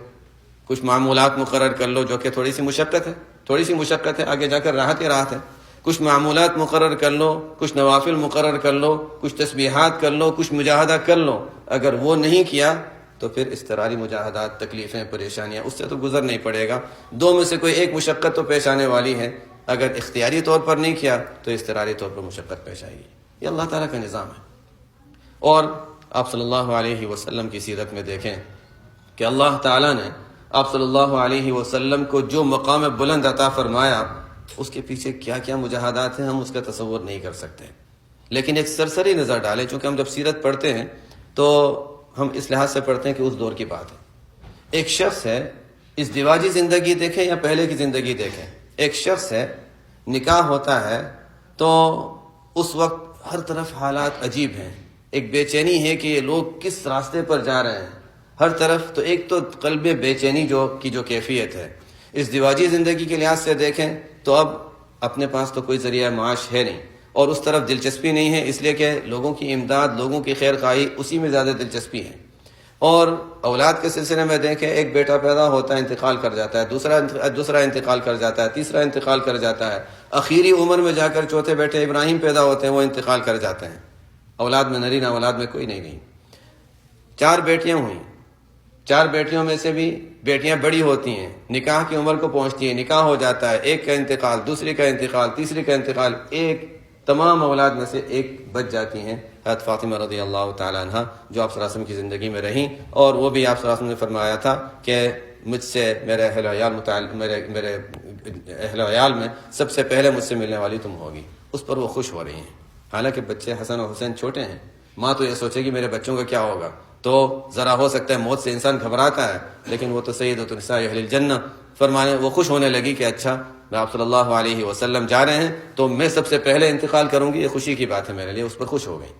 کچھ معمولات مقرر کر لو جو کہ تھوڑی سی مشقت ہے، آگے جا کر راحت ہی راحت ہے۔ کچھ معمولات مقرر کر لو، کچھ نوافل مقرر کر لو، کچھ تسبیحات کر لو، کچھ مجاہدہ کر لو۔ اگر وہ نہیں کیا تو پھر اضطراری مجاہدات، تکلیفیں، پریشانیاں، اس سے تو گزر نہیں پڑے گا۔ دو میں سے کوئی ایک مشقت تو پیش آنے والی ہے، اگر اختیاری طور پر نہیں کیا تو اضطراری طور پر مشقت پیش آئے گی۔ یہ اللہ تعالیٰ کا نظام ہے۔ اور آپ صلی اللہ علیہ وسلم کی سیرت میں دیکھیں کہ اللہ تعالیٰ نے آپ صلی اللہ علیہ وسلم کو جو مقام بلند عطا فرمایا، اس کے پیچھے کیا کیا مجاہدات ہیں ہم اس کا تصور نہیں کر سکتے۔ لیکن ایک سرسری نظر ڈالیں، چونکہ ہم جب سیرت پڑھتے ہیں تو ہم اس لحاظ سے پڑھتے ہیں کہ اس دور کی بات ہے۔ ایک شخص ہے، اس دیواجی زندگی دیکھیں یا پہلے کی زندگی دیکھیں، ایک شخص ہے، نکاح ہوتا ہے تو اس وقت ہر طرف حالات عجیب ہیں، ایک بے چینی ہے کہ یہ لوگ کس راستے پر جا رہے ہیں، ہر طرف تو ایک تو قلب بے چینی جو کیفیت ہے۔ اس دیواجی زندگی کے لحاظ سے دیکھیں تو اب اپنے پاس تو کوئی ذریعہ معاش ہے نہیں، اور اس طرف دلچسپی نہیں ہے، اس لیے کہ لوگوں کی امداد، لوگوں کی خیر خواہی، اسی میں زیادہ دلچسپی ہے۔ اور اولاد کے سلسلے میں دیکھیں، ایک بیٹا پیدا ہوتا ہے، انتقال کر جاتا ہے، دوسرا انتقال کر جاتا ہے، تیسرا انتقال کر جاتا ہے، آخری عمر میں جا کر چوتھے بیٹے ابراہیم پیدا ہوتے ہیں، وہ انتقال کر جاتے ہیں۔ اولاد میں نرینہ اولاد میں کوئی نہیں گئی۔ 4 بیٹیاں ہوئیں، 4 بیٹیوں میں سے بھی بیٹیاں بڑی ہوتی ہیں، نکاح کی عمر کو پہنچتی ہیں، نکاح ہو جاتا ہے، ایک کا انتقال، دوسری کا انتقال، تیسری کا انتقال، ایک تمام اولاد میں سے ایک بچ جاتی ہیں، حضرت فاطمہ رضی اللہ تعالیٰ عنہ، جو آپ صلی اللہ علیہ وسلم کی زندگی میں رہیں، اور وہ بھی آپ صلی اللہ علیہ وسلم نے فرمایا تھا کہ مجھ سے میرے اہل و عیال میرے اہل و عیال میں سب سے پہلے مجھ سے ملنے والی تم ہوگی، اس پر وہ خوش ہو رہی ہیں۔ حالانکہ بچے حسن اور حسین چھوٹے ہیں، ماں تو یہ سوچے گی میرے بچوں کا کیا ہوگا، تو ذرا ہو سکتا ہے موت سے انسان گھبراتا ہے، لیکن وہ تو سیدۃ النساء اہل الجنہ فرمانے وہ خوش ہونے لگی کہ اچھا میں آپ صلی اللہ علیہ وسلم جا رہے ہیں تو میں سب سے پہلے انتقال کروں گی، یہ خوشی کی بات ہے میرے لیے، اس پر خوش ہو گئی۔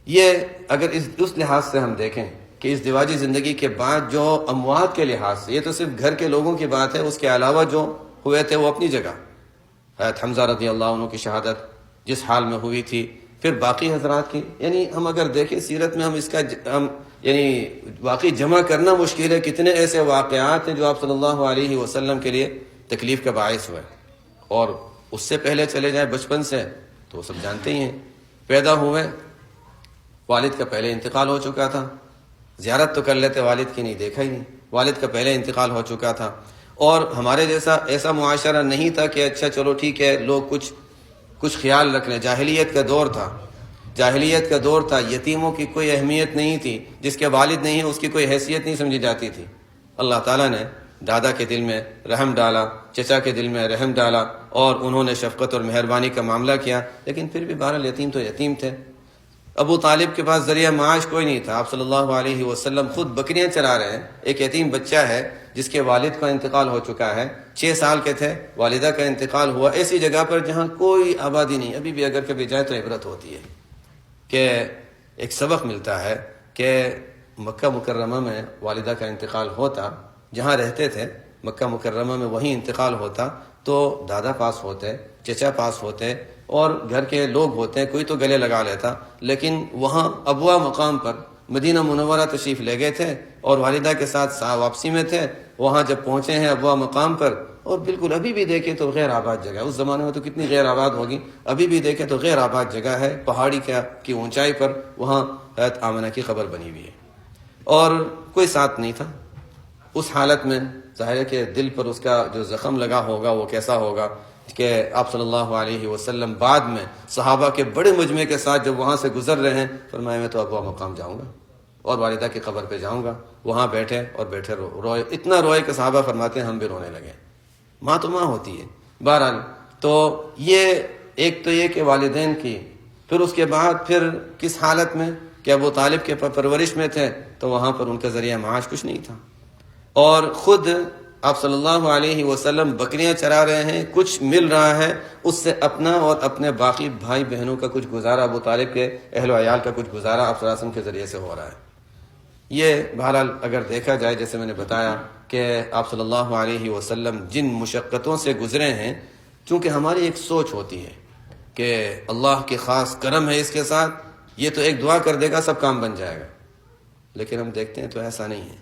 یہ اگر اس لحاظ سے ہم دیکھیں کہ اس دیواجی زندگی کے بعد جو اموات کے لحاظ سے، یہ تو صرف گھر کے لوگوں کی بات ہے، اس کے علاوہ جو ہوئے تھے وہ اپنی جگہ، حضرت حمزہ رضی اللہ عنہ کی شہادت جس حال میں ہوئی تھی، پھر باقی حضرات کی، یعنی ہم اگر دیکھیں سیرت میں ہم اس کا یعنی واقعی جمع کرنا مشکل ہے، کتنے ایسے واقعات ہیں جو آپ صلی اللہ علیہ وسلم کے لیے تکلیف کا باعث ہوئے۔ اور اس سے پہلے چلے جائیں بچپن سے تو وہ سب جانتے ہی ہیں، پیدا ہوئے والد کا پہلے انتقال ہو چکا تھا، زیارت تو کر لیتے والد کی، نہیں دیکھا ہی نہیں، والد کا پہلے انتقال ہو چکا تھا، اور ہمارے جیسا ایسا معاشرہ نہیں تھا کہ اچھا چلو ٹھیک ہے لوگ کچھ خیال رکھ لیں۔ جاہلیت کا دور تھا، جاہلیت کا دور تھا، یتیموں کی کوئی اہمیت نہیں تھی، جس کے والد نہیں ہے اس کی کوئی حیثیت نہیں سمجھی جاتی تھی۔ اللہ تعالیٰ نے دادا کے دل میں رحم ڈالا، چچا کے دل میں رحم ڈالا، اور انہوں نے شفقت اور مہربانی کا معاملہ کیا، لیکن پھر بھی بہرحال یتیم تو یتیم تھے۔ ابو طالب کے پاس ذریعہ معاش کوئی نہیں تھا، آپ صلی اللہ علیہ وسلم خود بکریاں چرا رہے ہیں، ایک یتیم بچہ ہے جس کے والد کا انتقال ہو چکا ہے، 6 سال کے تھے، والدہ کا انتقال ہوا، ایسی جگہ پر جہاں کوئی آبادی نہیں۔ ابھی بھی اگر کبھی جائے تو عبرت ہوتی ہے کہ ایک سبق ملتا ہے کہ مکہ مکرمہ میں والدہ کا انتقال ہوتا، جہاں رہتے تھے مکہ مکرمہ میں وہیں انتقال ہوتا تو دادا پاس ہوتے، چچا پاس ہوتے، اور گھر کے لوگ ہوتے ہیں، کوئی تو گلے لگا لیتا، لیکن وہاں ابوا مقام پر مدینہ منورہ تشریف لے گئے تھے اور والدہ کے ساتھ واپسی میں تھے، وہاں جب پہنچے ہیں ابوا مقام پر، اور بالکل ابھی بھی دیکھیں تو غیر آباد جگہ ہے، اس زمانے میں تو کتنی غیر آباد ہوگی، ابھی بھی دیکھیں تو غیر آباد جگہ ہے، پہاڑی کی اونچائی پر وہاں حضرت آمنہ کی قبر بنی ہوئی ہے، اور کوئی ساتھ نہیں تھا۔ اس حالت میں ظاہر ہے کہ دل پر اس کا جو زخم لگا ہوگا وہ کیسا ہوگا کہ آپ صلی اللہ علیہ وسلم بعد میں صحابہ کے بڑے مجمع کے ساتھ جب وہاں سے گزر رہے ہیں، فرمایا میں تو ابوا مقام جاؤں گا اور والدہ کی قبر پہ جاؤں گا۔ وہاں بیٹھے اور بیٹھے روئے، اتنا روئے کہ صحابہ فرماتے ہیں ہم بھی رونے لگے۔ ماں تو ماں ہوتی ہے بہرحال۔ تو یہ ایک تو یہ کہ والدین کی، پھر اس کے بعد پھر کس حالت میں کہ ابو طالب کے پرورش میں تھے تو وہاں پر ان کا ذریعہ معاش کچھ نہیں تھا، اور خود آپ صلی اللہ علیہ وسلم بکریاں چرا رہے ہیں، کچھ مل رہا ہے اس سے اپنا اور اپنے باقی بھائی بہنوں کا کچھ گزارا، ابو طالب کے اہل و عیال کا کچھ گزارا آپ صلی اللہ علیہ وسلم کے ذریعے سے ہو رہا ہے۔ یہ بہرحال اگر دیکھا جائے، جیسے میں نے بتایا کہ آپ صلی اللہ علیہ وسلم جن مشقتوں سے گزرے ہیں، چونکہ ہماری ایک سوچ ہوتی ہے کہ اللہ کے خاص کرم ہے اس کے ساتھ، یہ تو ایک دعا کر دے گا سب کام بن جائے گا، لیکن ہم دیکھتے ہیں تو ایسا نہیں ہے۔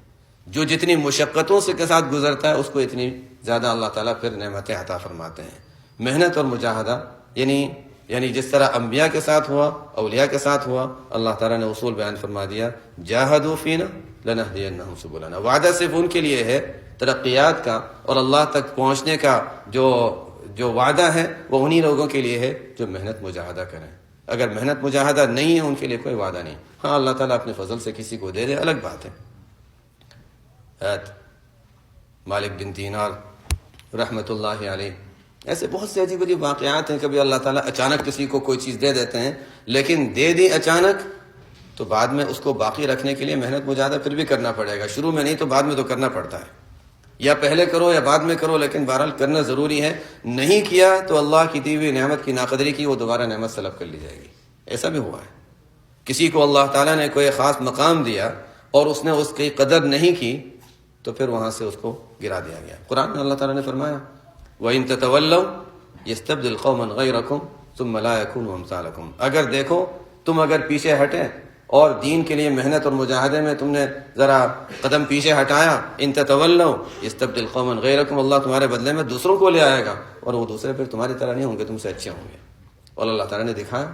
جو جتنی مشقتوں سے کے ساتھ گزرتا ہے اس کو اتنی زیادہ اللہ تعالیٰ پھر نعمتیں عطا فرماتے ہیں۔ محنت اور مجاہدہ یعنی جس طرح انبیاء کے ساتھ ہوا، اولیاء کے ساتھ ہوا، اللہ تعالیٰ نے اصول بیان فرما دیا، جاہدوا فینا لنہدینہم سبلنا۔ وعدہ صرف ان کے لیے ہے ترقیات کا اور اللہ تک پہنچنے کا جو وعدہ ہے وہ انہی لوگوں کے لیے ہے جو محنت مجاہدہ کریں۔ اگر محنت مجاہدہ نہیں ہے ان کے لیے کوئی وعدہ نہیں۔ ہاں اللہ تعالیٰ اپنے فضل سے کسی کو دے دے الگ بات ہے۔ مالک بن دینار رحمۃ اللہ علیہ، ایسے بہت سے عجیب عجیب واقعات ہیں، کبھی اللہ تعالیٰ اچانک کسی کو کوئی چیز دے دیتے ہیں، لیکن دے دی اچانک تو بعد میں اس کو باقی رکھنے کے لیے محنت مجاہدہ پھر بھی کرنا پڑے گا، شروع میں نہیں تو بعد میں تو کرنا پڑتا ہے، یا پہلے کرو یا بعد میں کرو، لیکن بہرحال کرنا ضروری ہے۔ نہیں کیا تو اللہ کی دی ہوئی نعمت کی ناقدری کی، وہ دوبارہ نعمت سلب کر لی جائے گی۔ ایسا بھی ہوا ہے، کسی کو اللہ تعالیٰ نے کوئی خاص مقام دیا اور اس نے اس کی قدر نہیں کی تو پھر وہاں سے اس کو گرا دیا گیا۔ قرآن میں اللہ تعالیٰ نے فرمایا وَإِن تَتَوَلَّوْا يَسْتَبْدِلْ قَوْمًا غَيْرَكُمْ ثُمَّ لَا يَكُونُوا أَمْثَالَكُمْ۔ اگر دیکھو تم اگر پیچھے ہٹے اور دین کے لیے محنت اور مجاہدے میں تم نے ذرا قدم پیچھے ہٹایا، ان تتولوا يستبدل قوما غيركم، اللہ تمہارے بدلے میں دوسروں کو لے آئے گا اور وہ دوسرے پھر تمہاری طرح نہیں ہوں گے، تم سے اچھے ہوں گے۔ اور اللہ تعالیٰ نے دکھایا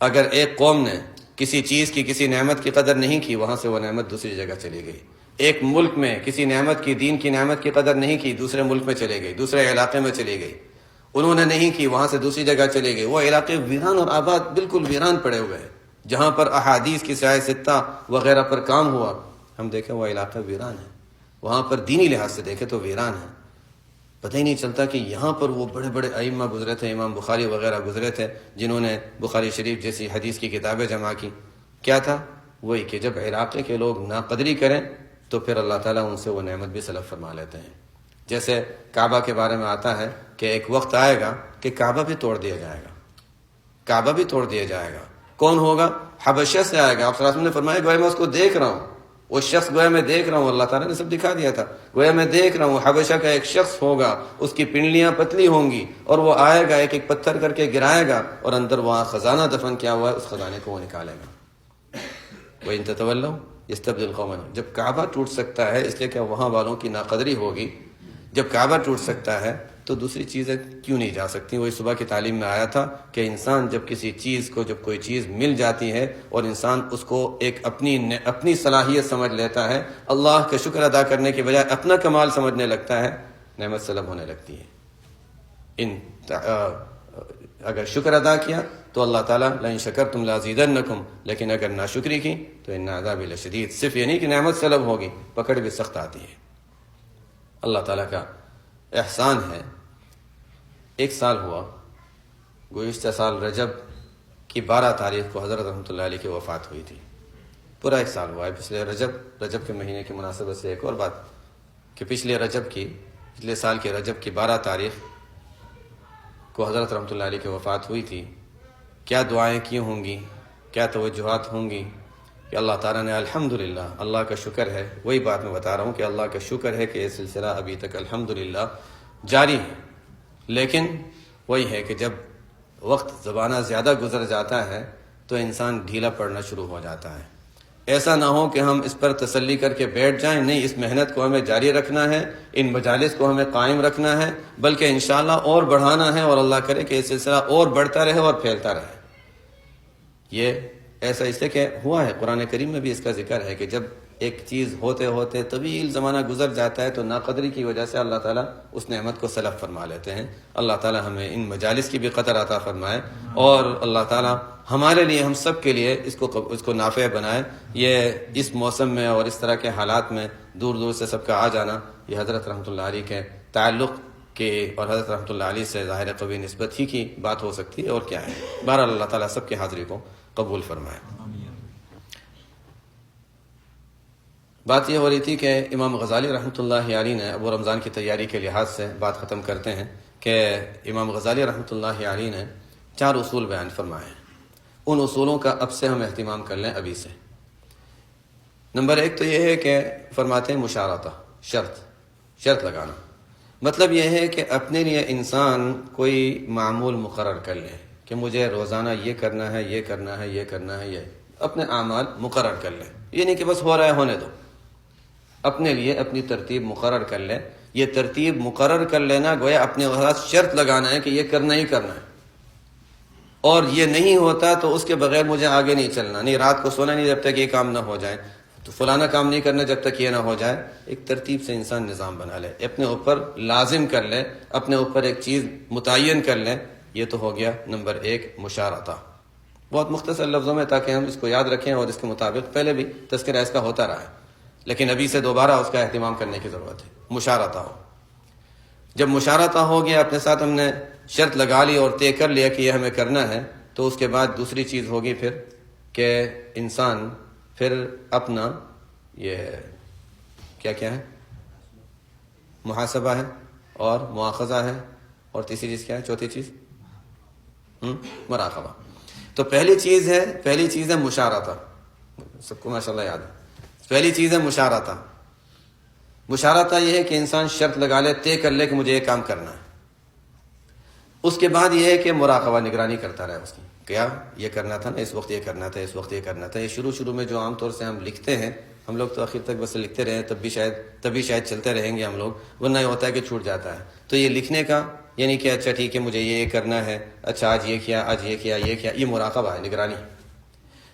اگر ایک قوم نے کسی چیز کی، کسی نعمت کی قدر نہیں کی، وہاں سے وہ نعمت دوسری جگہ چلی گئی۔ ایک ملک میں کسی نعمت کی، دین کی نعمت کی قدر نہیں کی، دوسرے ملک میں چلے گئی، دوسرے علاقے میں چلی گئی، انہوں نے نہیں کی، وہاں سے دوسری جگہ چلے گئے، وہ علاقے ویران اور آباد بالکل ویران پڑے ہوئے ہیں، جہاں پر احادیث کی سیاہ ستہ وغیرہ پر کام ہوا، ہم دیکھیں وہ علاقہ ویران ہے۔ وہاں پر دینی لحاظ سے دیکھے تو ویران ہے. پتہ ہی نہیں چلتا کہ یہاں پر وہ بڑے بڑے ائمہ گزرے تھے، امام بخاری وغیرہ گزرے تھے، جنہوں نے بخاری شریف جیسی حدیث کی کتابیں جمع کی. کیا تھا؟ وہی کہ جب علاقے کے لوگ ناقدری کریں تو پھر اللہ تعالیٰ ان سے وہ نعمت بھی سلب فرما لیتے ہیں. جیسے کعبہ کے بارے میں آتا ہے کہ ایک وقت آئے گا کہ کعبہ بھی توڑ دیا جائے گا، کعبہ بھی توڑ دیا جائے گا. کون ہوگا؟ حبشہ سے آئے گا. آپ صلی اللہ علیہ وسلم نے فرمایا گویا میں اس کو دیکھ رہا ہوں، وہ شخص گویا میں دیکھ رہا ہوں. اللہ تعالیٰ نے سب دکھا دیا تھا. گویا میں دیکھ رہا ہوں حبشہ کا ایک شخص ہوگا، اس کی پنڈلیاں پتلی ہوں گی، اور وہ آئے گا ایک ایک پتھر کر کے گرائے گا، اور اندر وہاں خزانہ دفن کیا ہوا ہے، اس خزانے کو وہ نکالے گا. وَإِن تَتَوَلَّوْا يَسْتَبْدِلْ قَوْمًا. جب کعبہ ٹوٹ سکتا ہے اس لیے کہ وہاں والوں کی ناقدری ہوگی، جب کعبہ ٹوٹ سکتا ہے تو دوسری چیزیں کیوں نہیں جا سکتی؟ وہی صبح کی تعلیم میں آیا تھا کہ انسان جب کسی چیز کو، جب کوئی چیز مل جاتی ہے اور انسان اس کو ایک اپنی صلاحیت سمجھ لیتا ہے، اللہ کا شکر ادا کرنے کے بجائے اپنا کمال سمجھنے لگتا ہے، نعمت سلب ہونے لگتی ہے. اگر شکر ادا کیا تو اللہ تعالیٰ لَإِن شَكَرْتُمْ لَأَزِيدَنَّكُمْ، لیکن اگر ناشکری کی تو إِنَّ عَذَابِي لَشَدِيدٌ. صرف یہ نہیں کہ نعمت سلب ہوگی، پکڑ بھی سخت آتی ہے. اللہ تعالیٰ کا احسان ہے. ایک سال ہوا، گزشتہ سال رجب کی 12 تاریخ کو حضرت رحمۃ اللہ علیہ کی وفات ہوئی تھی. پورا ایک سال ہوا ہے. پچھلے رجب کے مہینے کی مناسبت سے ایک اور بات کہ پچھلے سال کے رجب کی 12 تاریخ کو حضرت رحمۃ اللہ علیہ کی وفات ہوئی تھی. کیا دعائیں کی ہوں گی، کیا توجہات ہوں گی کہ اللہ تعالیٰ نے الحمدللہ، اللہ کا شکر ہے. وہی بات میں بتا رہا ہوں کہ اللہ کا شکر ہے کہ یہ سلسلہ ابھی تک الحمدللہ جاری ہے. لیکن وہی ہے کہ جب وقت زمانہ زیادہ گزر جاتا ہے تو انسان ڈھیلا پڑنا شروع ہو جاتا ہے. ایسا نہ ہو کہ ہم اس پر تسلی کر کے بیٹھ جائیں. نہیں، اس محنت کو ہمیں جاری رکھنا ہے، ان مجالس کو ہمیں قائم رکھنا ہے، بلکہ انشاءاللہ اور بڑھانا ہے، اور اللہ کرے کہ یہ سلسلہ اور بڑھتا رہے اور پھیلتا رہے. یہ ایسا اس لیے کہ ہوا ہے، قرآن کریم میں بھی اس کا ذکر ہے کہ جب ایک چیز ہوتے ہوتے طویل زمانہ گزر جاتا ہے تو ناقدری کی وجہ سے اللہ تعالیٰ اس نعمت کو سلب فرما لیتے ہیں. اللہ تعالیٰ ہمیں ان مجالس کی بھی قدر عطا فرمائے، اور اللہ تعالیٰ ہمارے لیے، ہم سب کے لیے اس کو نافع بنائے. یہ اس موسم میں اور اس طرح کے حالات میں دور دور سے سب کا آ جانا، یہ حضرت رحمۃ اللہ علیہ کے تعلق کے اور حضرت رحمۃ اللہ علیہ سے ظاہر قوی نسبت ہی کی بات ہو سکتی ہے، اور کیا ہے. بہرحال اللہ تعالیٰ سب کی حاضری کو قبول فرمائے. بات یہ ہو رہی تھی کہ امام غزالی رحمۃ اللہ علیہ نے، ابو رمضان کی تیاری کے لحاظ سے بات ختم کرتے ہیں، کہ امام غزالی رحمۃ اللہ علیہ نے 4 اصول بیان فرمائے ہیں. ان اصولوں کا اب سے ہم اہتمام کر لیں ابھی سے. نمبر 1 تو یہ ہے کہ فرماتے ہیں مشارطہ، شرط لگانا. مطلب یہ ہے کہ اپنے لیے انسان کوئی معمول مقرر کر لے کہ مجھے روزانہ یہ کرنا ہے، یہ کرنا ہے، یہ کرنا ہے، یہ اپنے اعمال مقرر کر لیں. یہ نہیں کہ بس ہو رہا ہے ہونے دو، اپنے لیے اپنی ترتیب مقرر کر لیں. یہ ترتیب مقرر کر لینا گویا اپنے ساتھ شرط لگانا ہے کہ یہ کرنا ہی کرنا ہے، اور یہ نہیں ہوتا تو اس کے بغیر مجھے آگے نہیں چلنا. نہیں، رات کو سونا نہیں جب تک یہ کام نہ ہو جائے، تو فلانا کام نہیں کرنا جب تک یہ نہ ہو جائے. ایک ترتیب سے انسان نظام بنا لے، اپنے اوپر لازم کر لے، اپنے اوپر ایک چیز متعین کر لے. یہ تو ہو گیا نمبر 1 مشارطہ. بہت مختصر لفظوں میں تاکہ ہم اس کو یاد رکھیں، اور اس کے مطابق پہلے بھی تذکرہ اس کا ہوتا رہا ہے، لیکن ابھی سے دوبارہ اس کا اہتمام کرنے کی ضرورت ہے. مشارطہ ہو. جب مشارطہ ہو گیا، اپنے ساتھ ہم نے شرط لگا لی اور طے کر لیا کہ یہ ہمیں کرنا ہے، تو اس کے بعد دوسری چیز ہوگی پھر کہ انسان پھر اپنا یہ کیا ہے، محاسبہ ہے اور مواخذہ ہے، اور تیسری چیز کیا ہے، چوتھی چیز مراقبہ. تو پہلی چیز ہے مشارطہ. سب کو ماشاءاللہ یاد ہے. پہلی چیز ہے مشارطہ. مشارطہ یہ ہے کہ انسان شرط لگا لے، طے کر لے کہ مجھے یہ کام کرنا ہے. اس کے بعد یہ ہے کہ مراقبہ، نگرانی کرتا رہے اس کی. کیا یہ کرنا تھا نا، اس وقت یہ کرنا تھا، اس وقت یہ کرنا تھا. یہ شروع میں جو عام طور سے ہم لکھتے ہیں، ہم لوگ تو آخر تک بس لکھتے رہے، تبھی شاید چلتے رہیں گے ہم لوگ، ورنہ یہ ہوتا ہے کہ چھوٹ جاتا ہے. تو یہ لکھنے کا یعنی کہ اچھا ٹھیک ہے مجھے یہ کرنا ہے، اچھا آج یہ کیا، آج یہ کیا، یہ مراقبہ ہے،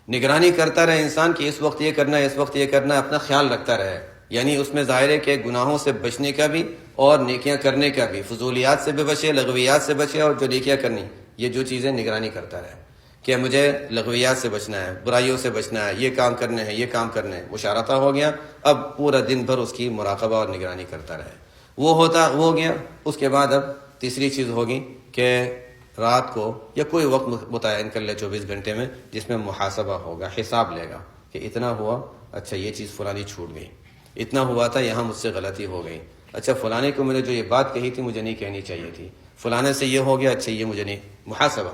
نگرانی کرتا رہے انسان کہ اس وقت یہ کرنا ہے، اس وقت یہ کرنا ہے، اپنا خیال رکھتا رہے. یعنی اس میں ظاہر ہے کہ گناہوں سے بچنے کا بھی اور نیکیاں کرنے کا بھی، فضولیات سے بھی بچے، لغویات سے بچے، اور جو نیکیاں کرنی، یہ جو چیزیں نگرانی کرتا رہے کہ مجھے لغویات سے بچنا ہے، برائیوں سے بچنا ہے، یہ کام کرنے ہیں، یہ کام کرنے ہیں، مشارطہ ہو گیا، اب پورا دن بھر اس کی مراقبہ اور نگرانی کرتا رہے، وہ ہو گیا۔ اس کے بعد اب تیسری چیز ہوگی کہ رات کو یا کوئی وقت متعین کر لے 24 گھنٹے میں، جس میں محاسبہ ہوگا، حساب لے گا کہ اتنا ہوا، اچھا یہ چیز فلانی چھوٹ گئی، اتنا ہوا تھا، یہاں مجھ سے غلطی ہو گئی، اچھا فلانے کو میں نے جو یہ بات کہی تھی مجھے نہیں کہنی چاہیے تھی، فلانے سے یہ ہو گیا، اچھا یہ مجھے نہیں، محاسبہ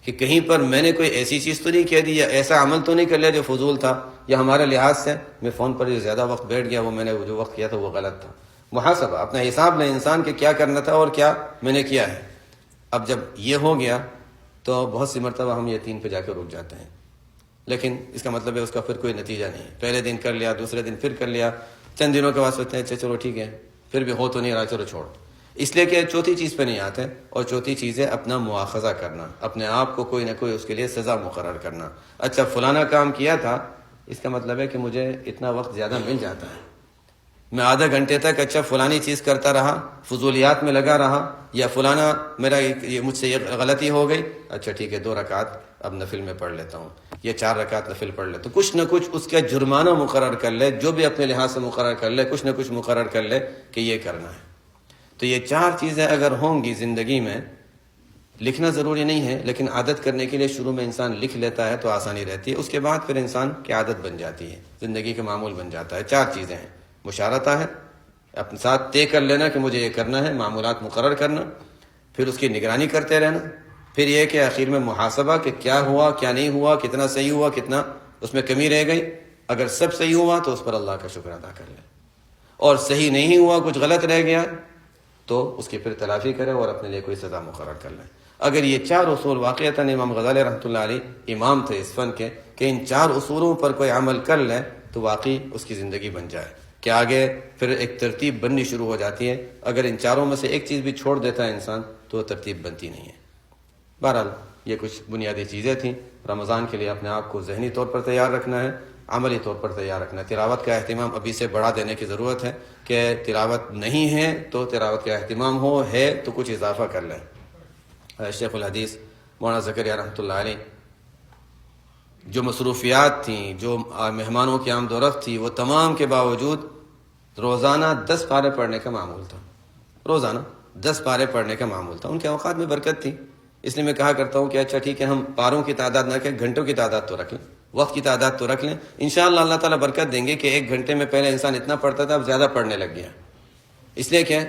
کہ کہیں پر میں نے کوئی ایسی چیز تو نہیں کہہ دی یا ایسا عمل تو نہیں کر لیا جو فضول تھا، یا ہمارے لحاظ سے میں فون پر جو زیادہ وقت بیٹھ گیا، وہ میں نے جو وقت کیا تھا وہ غلط تھا۔ محاسبہ، اپنا حساب لیں انسان کہ کیا کرنا تھا اور کیا میں نے کیا ہے۔ اب جب یہ ہو گیا تو بہت سی مرتبہ ہم یقین پہ جا کے رک جاتے ہیں، لیکن اس کا مطلب ہے اس کا پھر کوئی نتیجہ نہیں، پہلے دن کر لیا، دوسرے دن پھر کر لیا، چند دنوں کے بعد سوچتے ہیں اچھا چلو ٹھیک ہے، پھر بھی ہو تو نہیں رہا، چلو چھوڑ، اس لیے کہ چوتھی چیز پہ نہیں آتے۔ اور چوتھی چیز ہے اپنا مواخذہ کرنا، اپنے آپ کو کوئی نہ کوئی اس کے لیے سزا مقرر کرنا۔ اچھا فلانا کام کیا تھا، اس کا مطلب ہے کہ مجھے اتنا وقت زیادہ مل جاتا ہے، میں آدھا گھنٹے تک اچھا فلانی چیز کرتا رہا، فضولیات میں لگا رہا، یا فلانا میرا یہ مجھ سے یہ غلطی ہو گئی، اچھا ٹھیک ہے 2 رکعت اب نفل میں پڑھ لیتا ہوں، یا 4 رکعت نفل پڑھ لیتا ہوں، کچھ نہ کچھ اس کا جرمانہ مقرر کر لے، جو بھی اپنے لحاظ سے مقرر کر لے، کچھ نہ کچھ مقرر کر لے کہ یہ کرنا ہے۔ تو یہ 4 چیزیں اگر ہوں گی زندگی میں، لکھنا ضروری نہیں ہے لیکن عادت کرنے کے لیے شروع میں انسان لکھ لیتا ہے تو آسانی رہتی ہے، اس کے بعد پھر انسان کی عادت بن جاتی ہے، زندگی کے معمول بن جاتا ہے۔ 4 چیزیں ہیں، مشارطہ ہے، اپنے ساتھ طے کر لینا کہ مجھے یہ کرنا ہے، معمولات مقرر کرنا، پھر اس کی نگرانی کرتے رہنا، پھر یہ کہ آخر میں محاسبہ کہ کیا ہوا کیا نہیں ہوا، کتنا صحیح ہوا کتنا اس میں کمی رہ گئی، اگر سب صحیح ہوا تو اس پر اللہ کا شکر ادا کر لے، اور صحیح نہیں ہوا کچھ غلط رہ گیا تو اس کی پھر تلافی کرے اور اپنے لیے کوئی سزا مقرر کر لیں۔ اگر یہ 4 اصول واقعتاً امام غزالی رحمۃ اللہ علیہ امام تھے اس فن کے کہ ان 4 اصولوں پر کوئی عمل کر لے تو واقعی اس کی زندگی بن جائے، کہ آگے پھر ایک ترتیب بننی شروع ہو جاتی ہے۔ اگر ان 4 میں سے ایک چیز بھی چھوڑ دیتا ہے انسان تو وہ ترتیب بنتی نہیں ہے۔ بہرحال یہ کچھ بنیادی چیزیں تھیں۔ رمضان کے لیے اپنے آپ کو ذہنی طور پر تیار رکھنا ہے، عملی طور پر تیار رکھنا ہے۔ تلاوت کا اہتمام ابھی سے بڑھا دینے کی ضرورت ہے کہ تلاوت نہیں ہے تو تلاوت کا اہتمام ہو، ہے تو کچھ اضافہ کر لیں۔ شیخ الحدیث مولانا زکریا رحمۃ اللہ علیہ جو مصروفیات تھیں، جو مہمانوں کی آمد و رفت تھی، وہ تمام کے باوجود روزانہ 10 پارے پڑھنے کا معمول تھا، روزانہ 10 پارے پڑھنے کا معمول تھا۔ ان کے اوقات میں برکت تھی، اس لیے میں کہا کرتا ہوں کہ اچھا ٹھیک ہے ہم پاروں کی تعداد نہ کہ گھنٹوں کی تعداد تو رکھ لیں، وقت کی تعداد تو رکھ لیں، انشاءاللہ اللہ تعالیٰ برکت دیں گے کہ 1 گھنٹے میں پہلے انسان اتنا پڑھتا تھا اب زیادہ پڑھنے لگ گیا۔ اس لیے کہ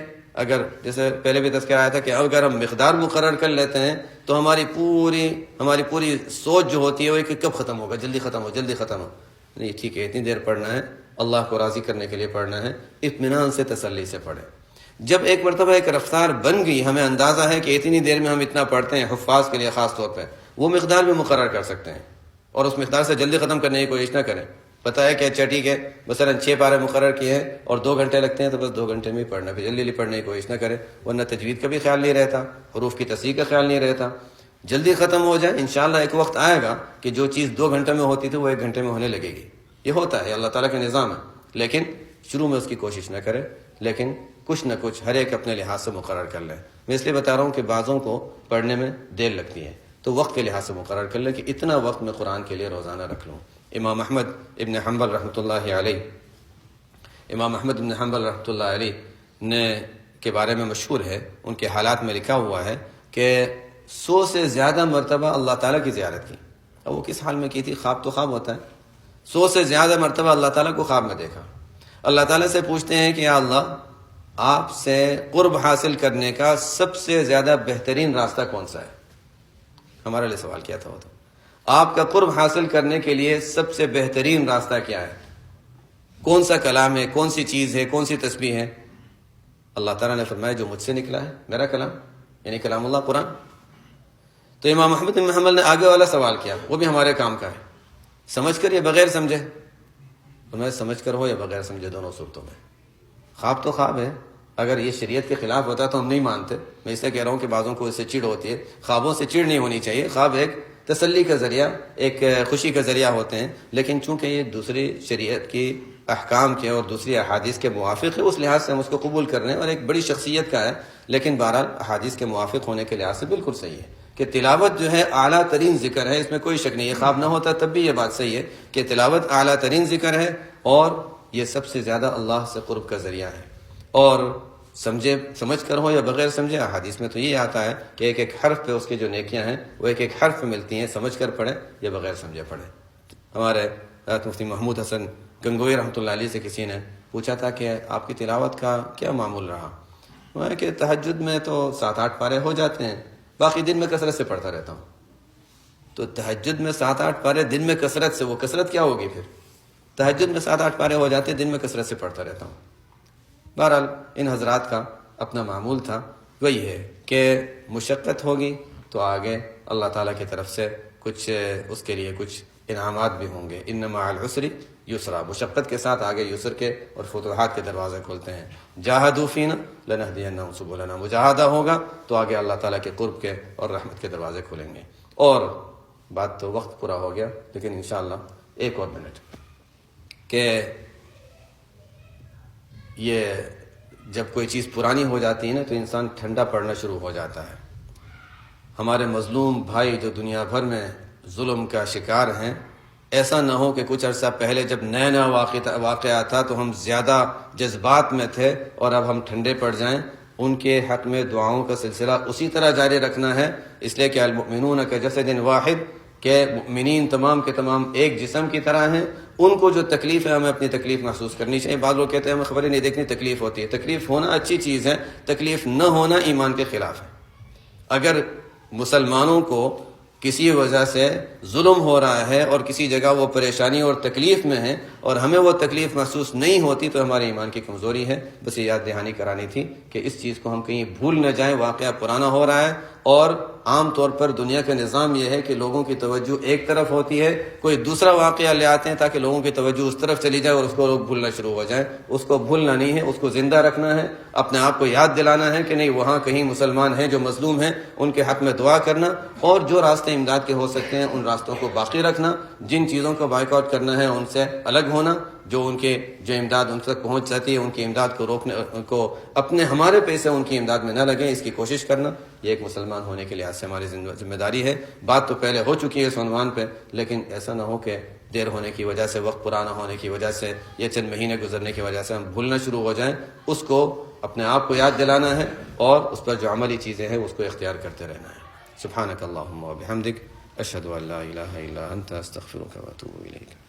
اگر جیسے پہلے بھی تذکرہ آیا تھا کہ اگر ہم مقدار مقرر کر لیتے ہیں تو ہماری پوری سوچ جو ہوتی ہے وہ کہ کب ختم ہوگا، جلدی ختم ہو جلدی ختم ہو، نہیں ٹھیک ہے اتنی دیر پڑھنا ہے، اللہ کو راضی کرنے کے لیے پڑھنا ہے، اطمینان سے تسلی سے پڑھیں۔ جب ایک مرتبہ ایک رفتار بن گئی، ہمیں اندازہ ہے کہ اتنی دیر میں ہم اتنا پڑھتے ہیں، حفاظ کے لیے خاص طور پہ وہ مقدار بھی مقرر کر سکتے ہیں، اور اس مقدار سے جلدی ختم کرنے کی کوشش نہ کریں۔ پتہ ہے کہ اچھا ٹھیک ہے مثلا 6 پارے مقرر کیے ہیں اور 2 گھنٹے لگتے ہیں تو بس 2 گھنٹے میں ہی پڑھنا، پھر جلدی پڑھنے کی کوشش نہ کریں، ورنہ تجوید کا بھی خیال نہیں رہتا، حروف کی تصحیح کا خیال نہیں رہتا۔ جلدی ختم ہو جائے، انشاءاللہ ایک وقت آئے گا کہ جو چیز 2 گھنٹے میں ہوتی تھی وہ 1 گھنٹے میں ہونے لگے گی، یہ ہوتا ہے، اللہ تعالیٰ کا نظام ہے، لیکن شروع میں اس کی کوشش نہ کرے، لیکن کچھ نہ کچھ ہر ایک اپنے لحاظ سے مقرر کر لیں۔ میں اس لیے بتا رہا ہوں کہ بعضوں کو پڑھنے میں دیر لگتی ہے تو وقت کے لحاظ سے مقرر کر لیں کہ اتنا وقت میں قرآن کے لیے روزانہ رکھ لوں۔ امام احمد ابن حنبل رحمۃ اللہ علیہ، امام احمد ابن حنبل رحمۃ اللہ علیہ نے کے بارے میں مشہور ہے، ان کے حالات میں لکھا ہوا ہے کہ 100 سے زیادہ مرتبہ اللہ تعالیٰ کی زیارت کی۔ اب وہ کس حال میں کی تھی؟ خواب تو خواب ہوتا ہے، 100 سے زیادہ مرتبہ اللہ تعالیٰ کو خواب میں دیکھا۔ اللہ تعالیٰ سے پوچھتے ہیں کہ یا اللہ آپ سے قرب حاصل کرنے کا سب سے زیادہ بہترین راستہ کون سا ہے؟ ہمارے لیے سوال کیا تھا وہ تو، آپ کا قرب حاصل کرنے کے لیے سب سے بہترین راستہ کیا ہے؟ کون سا کلام ہے، کون سی چیز ہے، کون سی تسبیح ہے؟ اللہ تعالیٰ نے فرمایا جو مجھ سے نکلا ہے، میرا کلام، یعنی کلام اللہ قرآن۔ تو امام احمد بن حنبل نے آگے والا سوال کیا، وہ بھی ہمارے کام کا ہے، سمجھ کر یا بغیر سمجھے؟ فرمایا سمجھ کر ہو یا بغیر سمجھے، دونوں صورتوں میں۔ خواب تو خواب ہے، اگر یہ شریعت کے خلاف ہوتا تو ہم نہیں مانتے۔ میں اس لیے کہہ رہا ہوں کہ بعضوں کو اس سے چڑ ہوتی ہے، خوابوں سے چڑ نہیں ہونی چاہیے، خواب ایک تسلی کا ذریعہ، ایک خوشی کا ذریعہ ہوتے ہیں، لیکن چونکہ یہ دوسری شریعت کی احکام کے اور دوسری احادیث کے موافق ہے اس لحاظ سے ہم اس کو قبول کر رہے ہیں، اور ایک بڑی شخصیت کا ہے، لیکن بہرحال احادیث کے موافق ہونے کے لحاظ سے بالکل صحیح ہے۔ کہ تلاوت جو ہے اعلیٰ ترین ذکر ہے، اس میں کوئی شک نہیں. یہ خواب نہ ہوتا تب بھی یہ بات صحیح ہے کہ تلاوت اعلیٰ ترین ذکر ہے اور یہ سب سے زیادہ اللہ سے قرب کا ذریعہ ہے. اور سمجھ کر ہو یا بغیر سمجھے، حدیث میں تو یہ آتا ہے کہ ایک ایک حرف پہ اس کی جو نیکیاں ہیں وہ ایک ایک حرف پہ ملتی ہیں، سمجھ کر پڑھے یا بغیر سمجھے پڑھے. ہمارے مفتی محمود حسن گنگوئی رحمۃ اللہ علیہ سے کسی نے پوچھا تھا کہ آپ کی تلاوت کا کیا معمول رہا؟ وہ ہے کہ تہجد میں تو 7-8 پارے ہو جاتے ہیں، باقی دن میں کثرت سے پڑھتا رہتا ہوں. تو تہجد میں 7-8 پارے دن میں کثرت سے، وہ کثرت کیا ہوگی پھر؟ تہجد میں 7-8 پارے ہو جاتے ہیں، دن میں کثرت سے پڑھتا رہتا ہوں. بہرحال ان حضرات کا اپنا معمول تھا. وہی ہے کہ مشقت ہوگی تو آگے اللہ تعالیٰ کی طرف سے کچھ اس کے لیے کچھ انعامات بھی ہوں گے. ان مع العسر یسرا، مشقت کے ساتھ آگے یسر کے اور فتوحات کے دروازے کھولتے ہیں. جاہدوا فینا لنہدینہم سبلنا، مجاہدہ ہوگا تو آگے اللہ تعالیٰ کے قرب کے اور رحمت کے دروازے کھولیں گے. اور بات تو وقت پورا ہو گیا، لیکن انشاءاللہ ایک اور منٹ کہ یہ جب کوئی چیز پرانی ہو جاتی ہے نا تو انسان ٹھنڈا پڑنا شروع ہو جاتا ہے. ہمارے مظلوم بھائی جو دنیا بھر میں ظلم کا شکار ہیں، ایسا نہ ہو کہ کچھ عرصہ پہلے جب نیا واقعہ تھا تو ہم زیادہ جذبات میں تھے اور اب ہم ٹھنڈے پڑ جائیں. ان کے حق میں دعاؤں کا سلسلہ اسی طرح جاری رکھنا ہے، اس لیے کہ المؤمنون کجسد واحد، کہ مؤمنین تمام کے تمام ایک جسم کی طرح ہیں. ان کو جو تکلیف ہے ہمیں اپنی تکلیف محسوس کرنی چاہیے. بعض لوگ کہتے ہیں ہمیں خبریں نہیں دیکھنی، تکلیف ہوتی ہے. تکلیف ہونا اچھی چیز ہے، تکلیف نہ ہونا ایمان کے خلاف ہے. اگر مسلمانوں کو کسی وجہ سے ظلم ہو رہا ہے اور کسی جگہ وہ پریشانی اور تکلیف میں ہے اور ہمیں وہ تکلیف محسوس نہیں ہوتی تو ہمارے ایمان کی کمزوری ہے. بس یہ یاد دہانی کرانی تھی کہ اس چیز کو ہم کہیں بھول نہ جائیں. واقعہ پرانا ہو رہا ہے اور عام طور پر دنیا کا نظام یہ ہے کہ لوگوں کی توجہ ایک طرف ہوتی ہے، کوئی دوسرا واقعہ لے آتے ہیں تاکہ لوگوں کی توجہ اس طرف چلی جائے اور اس کو لوگ بھولنا شروع ہو جائیں. اس کو بھولنا نہیں ہے، اس کو زندہ رکھنا ہے. اپنے آپ کو یاد دلانا ہے کہ نہیں، وہاں کہیں مسلمان ہیں جو مظلوم ہیں، ان کے حق میں دعا کرنا اور جو راستے امداد کے ہو سکتے ہیں ان راستوں کو باقی رکھنا. جن چیزوں کو بائیک آؤٹ کرنا ہے ان سے الگ ہونا. جو امداد ان تک پہنچ جاتی ہے ان کی امداد کو روکنے کو اپنے ہمارے پیسے ان کی امداد میں نہ لگیں، اس کی کوشش کرنا. یہ ایک مسلمان ہونے کے لحاظ سے ہماری ذمہ داری ہے. بات تو پہلے ہو چکی ہے اس عنوان پہ، لیکن ایسا نہ ہو کہ دیر ہونے کی وجہ سے، وقت پرانا ہونے کی وجہ سے یا چند مہینے گزرنے کی وجہ سے ہم بھولنا شروع ہو جائیں. اس کو اپنے آپ کو یاد دلانا ہے اور اس پر جو عملی چیزیں ہیں اس کو اختیار کرتے رہنا ہے. سبحانک اللہم و بحمدک، اشہد ان لا الہ الا انت، استغفرک و اتوب الیک.